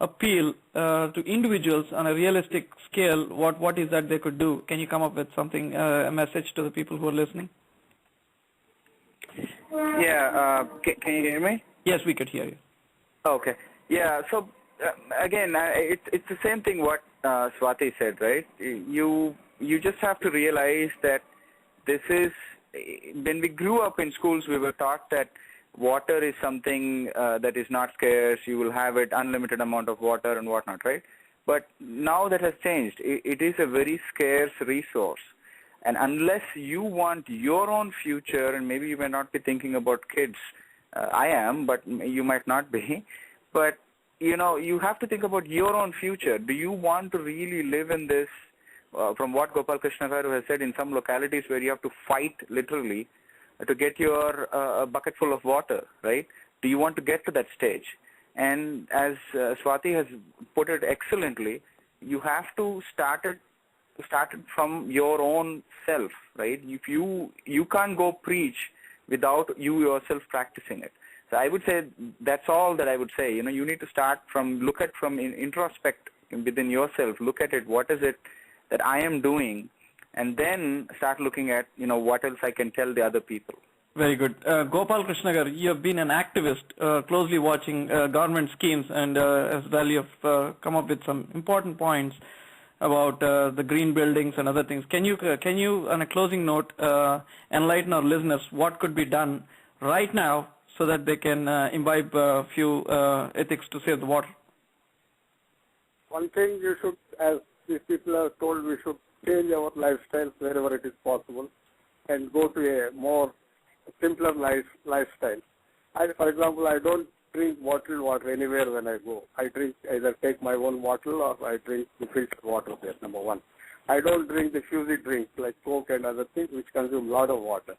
appeal to individuals on a realistic scale? What is that they could do? Can you come up with something, a message to the people who are listening? Yeah. Can you hear me? Yes, we could hear you. Okay. Yeah. So again, it's the same thing what Swathi said, right? You just have to realize that this is, when we grew up in schools, we were taught that water is something that is not scarce. You will have it unlimited amount of water and whatnot, right? But now that has changed. It is a very scarce resource. And unless you want your own future, and maybe you may not be thinking about kids, I am, but you might not be. But, you have to think about your own future. Do you want to really live in this, from what Gopal Krishna garu has said, in some localities where you have to fight literally to get your bucket full of water, right? Do you want to get to that stage? And as Swathi has put it excellently, you have to start it from your own self, right? If you can't go preach without you yourself practicing it. So I would say that's all that I would say. You need to start from introspect within yourself. Look at it. What is it that I am doing? And then start looking at, what else I can tell the other people. Very good. Gopal Krishna garu, you have been an activist, closely watching government schemes, and as well you have come up with some important points about the green buildings and other things. Can you, on a closing note, enlighten our listeners what could be done right now so that they can imbibe a few ethics to save the water? One thing you should, as these people are told, we should change our lifestyles wherever it is possible and go to a more simpler lifestyle. For example, I don't drink bottled water anywhere when I go. I either take my own bottle or I drink the filtered water there, number one. I don't drink the fuzzy drinks like Coke and other things which consume a lot of water.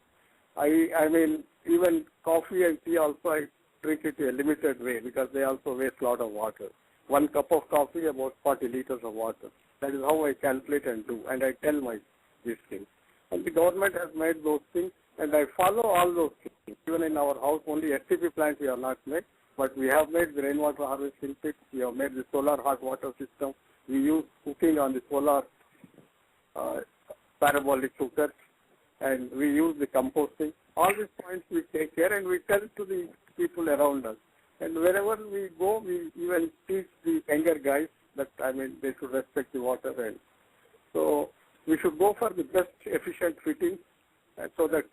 I mean, even coffee and tea also I drink it in a limited way because they also waste a lot of water. 1 cup of coffee, about 40 liters of water. That is how I calculate and do, and I tell these things. And the government has made those things, and I follow all those things. Even in our house, only STP plant we have not made, but we have made the rainwater harvesting pit. We have made the solar hot water system. We use cooking on the solar parabolic cookers, and we use the composting. All these points we take care, and we tell to the people around us. And wherever we go, we even teach the younger guys that, I mean, they should respect the water. And so we should go for the best efficient fitting so that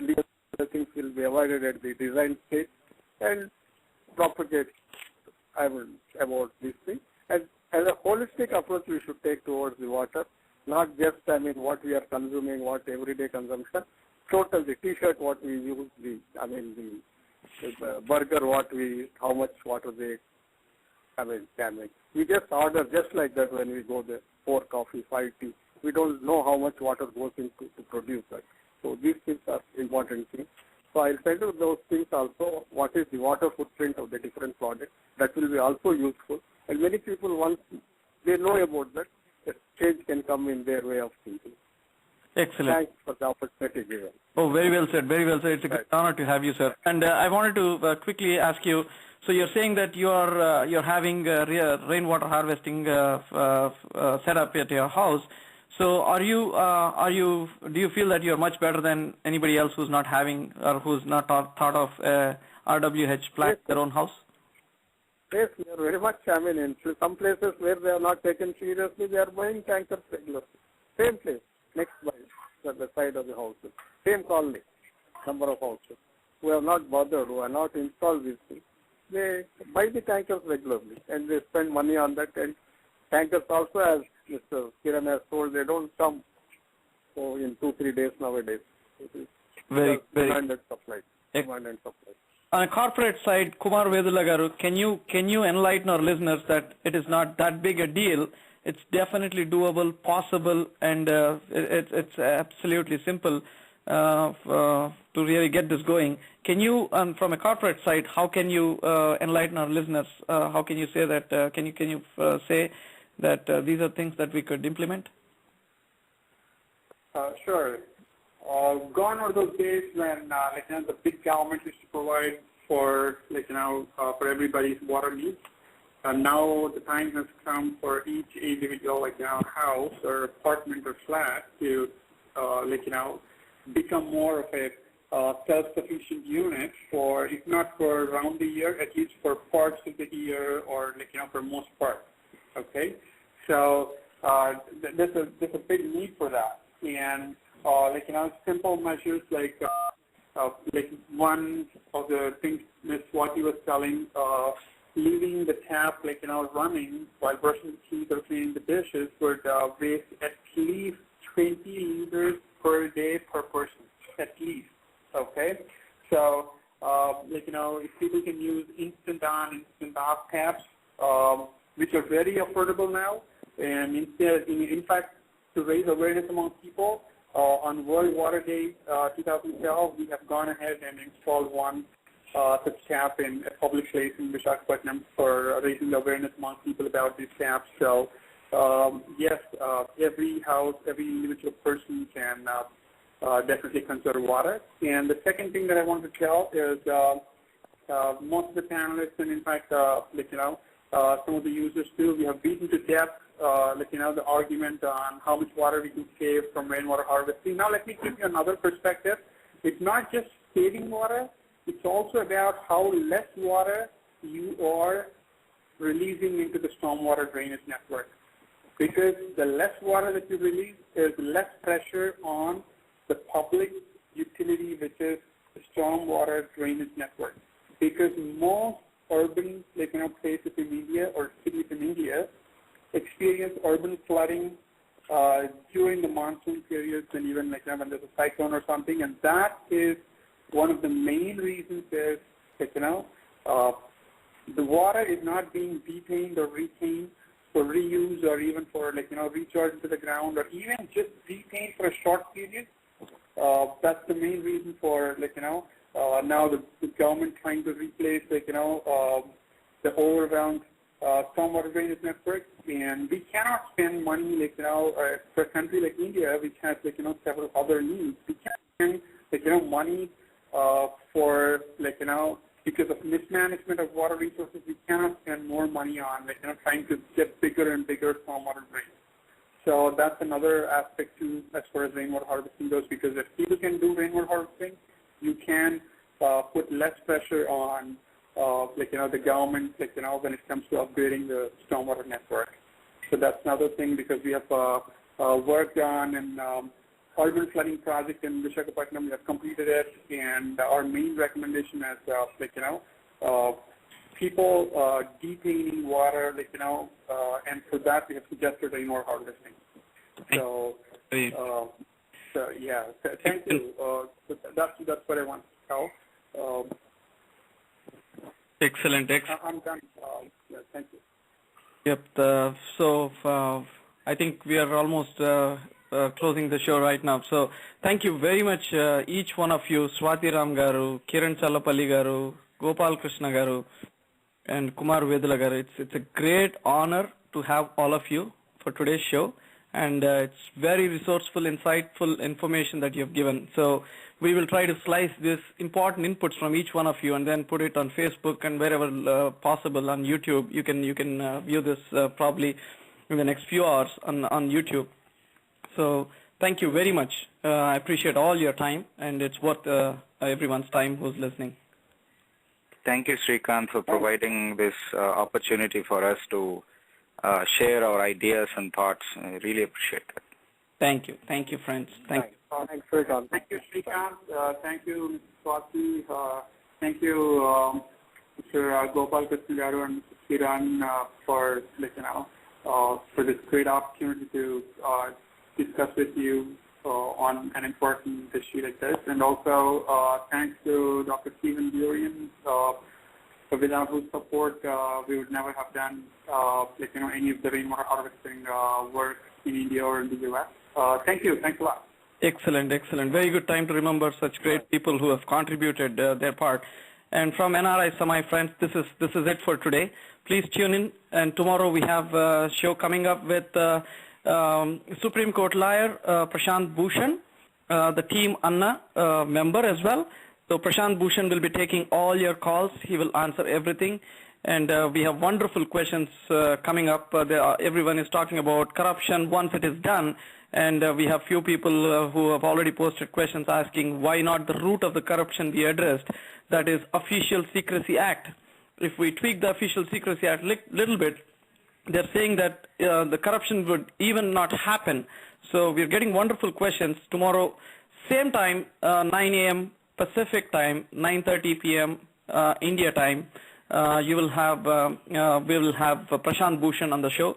legal things will be avoided at the design stage and propagate, I mean, about these things. And as a holistic approach we should take towards the water, not just, I mean, what we are consuming, what everyday consumption, total, the t-shirt, what we use, the burger, what we eat, how much water they, I mean, can make. We just order just like that when we go there, 4 coffee, 5 tea. We don't know how much water goes into to produce that. So these things are important things. So I'll tell you those things also, what is the water footprint of the different products. That will be also useful. And many people, once they know about that, a change can come in their way of thinking. Excellent. Thanks for the opportunity given. Oh, very well said. Very well said. It's a great honor to have you, sir. And I wanted to quickly ask you. So you're saying that you're having rainwater harvesting set up at your house. So do you feel that you're much better than anybody else who's not having or who's not thought of RWH plant their own house? Yes, we are very much. I mean, in some places where they are not taken seriously, they are buying tankers regularly. Same place, next by at the side of the houses. Same colony, number of houses who have not bothered, who have not installed these things. They buy the tankers regularly and they spend money on that. And tankers also, as Mr. Kiran has told, they don't come in 2-3 days nowadays. It is very demand and supply. Demand and supply. On a corporate side, Kumar Vedula garu, can you enlighten our listeners that it is not that big a deal? It's definitely doable, possible, and it's absolutely simple to really get this going. Can you, from a corporate side, how can you enlighten our listeners? How can you say that? Can you say that these are things that we could implement? Sure. Gone are those days when the big government used to provide for for everybody's water needs. Now the time has come for each individual house or apartment or flat to become more of a self-sufficient unit for, if not for around the year, at least for parts of the year or for most part. Okay, so there's a big need for that, and simple measures like one of the things Ms. Swathi was telling, leaving the tap running while brushing the teeth or cleaning the dishes would waste at least 20 liters per day per person, at least. Okay, so if people can use instant on, instant off taps, which are very affordable now, and in fact, to raise awareness among people, on World Water Day 2012, we have gone ahead and installed one such tap in a public place in Visakhapatnam for raising the awareness among people about these taps. So yes, every house, every individual person can definitely conserve water. And the second thing that I want to tell is most of the panelists, and in fact, some of the users too, we have beaten to death the argument on how much water we can save from rainwater harvesting. Now let me give you another perspective. It's not just saving water, it's also about how less water you are releasing into the stormwater drainage network. Because the less water that you release, there's less pressure on the public utility, which is the stormwater drainage network. Because most urban places in India or cities in India experience urban flooding during the monsoon periods, and even when there's a cyclone or something, and that is one of the main reasons is the water is not being detained or retained for reuse or even for recharge into the ground or even just retained for a short period. that's the main reason for now the government trying to replace the overwhelmed stormwater drainage network, and we cannot spend money for a country like India, which has several other needs. We can't spend money for because of mismanagement of water resources. We cannot spend more money on trying to get bigger and bigger stormwater drains. So that's another aspect too as far as rainwater harvesting goes, because if people can do rainwater harvesting, you can put less pressure on the government when it comes to upgrading the stormwater network. So that's another thing, because we have worked on an urban flooding project in Visakhapatnam. We have completed it, and our main recommendation is people detaining water, and for that we have suggested rainwater harvesting. So, yeah, thank you. That's what I want to tell. Excellent. I'm done. Yeah, thank you. Yep. I think we are almost closing the show right now. So thank you very much, each one of you, Swathi Ram garu, Kiran Challapalli garu, Gopal Krishna garu, and Kumar Vedula garu. It's a great honor to have all of you for today's show, and it's very resourceful, insightful information that you have given. So we will try to slice this important inputs from each one of you and then put it on Facebook and wherever possible on YouTube. You can view this probably in the next few hours on YouTube. So thank you very much. I appreciate all your time, and it's worth everyone's time who's listening. Thank you, Srikanth, for providing this opportunity for us to share our ideas and thoughts. I really appreciate it. Thank you. Thank you, friends. Thank you. Thanks, Srikanth. Thank you, Srikanth. Thank you, Swathi. Thank you, Mr. Gopal Krishna garu and Mr. Kiran for this great opportunity to discuss with you on an important issue like this. And also thanks to Dr. Stephen Durian. Without whose support, we would never have done any of the rainwater harvesting work in India or in the U.S. Thank you. Thanks a lot. Excellent. Very good time to remember such great people who have contributed their part. And from NRISamay, friends, this is it for today. Please tune in, and tomorrow we have a show coming up with Supreme Court lawyer Prashant Bhushan, the team Anna member as well. So Prashant Bhushan will be taking all your calls. He will answer everything. And we have wonderful questions coming up. Everyone is talking about corruption once it is done. And we have few people who have already posted questions asking why not the root of the corruption be addressed, that is Official Secrecy Act. If we tweak the Official Secrecy Act a little bit, they're saying that the corruption would even not happen. So we're getting wonderful questions. Tomorrow, same time, 9 a.m. Pacific time, 9:30 p.m. India time. We will have Prashant Bhushan on the show.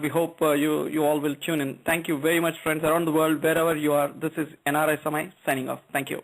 We hope you all will tune in. Thank you very much, friends around the world, wherever you are. This is NRISamay signing off. Thank you.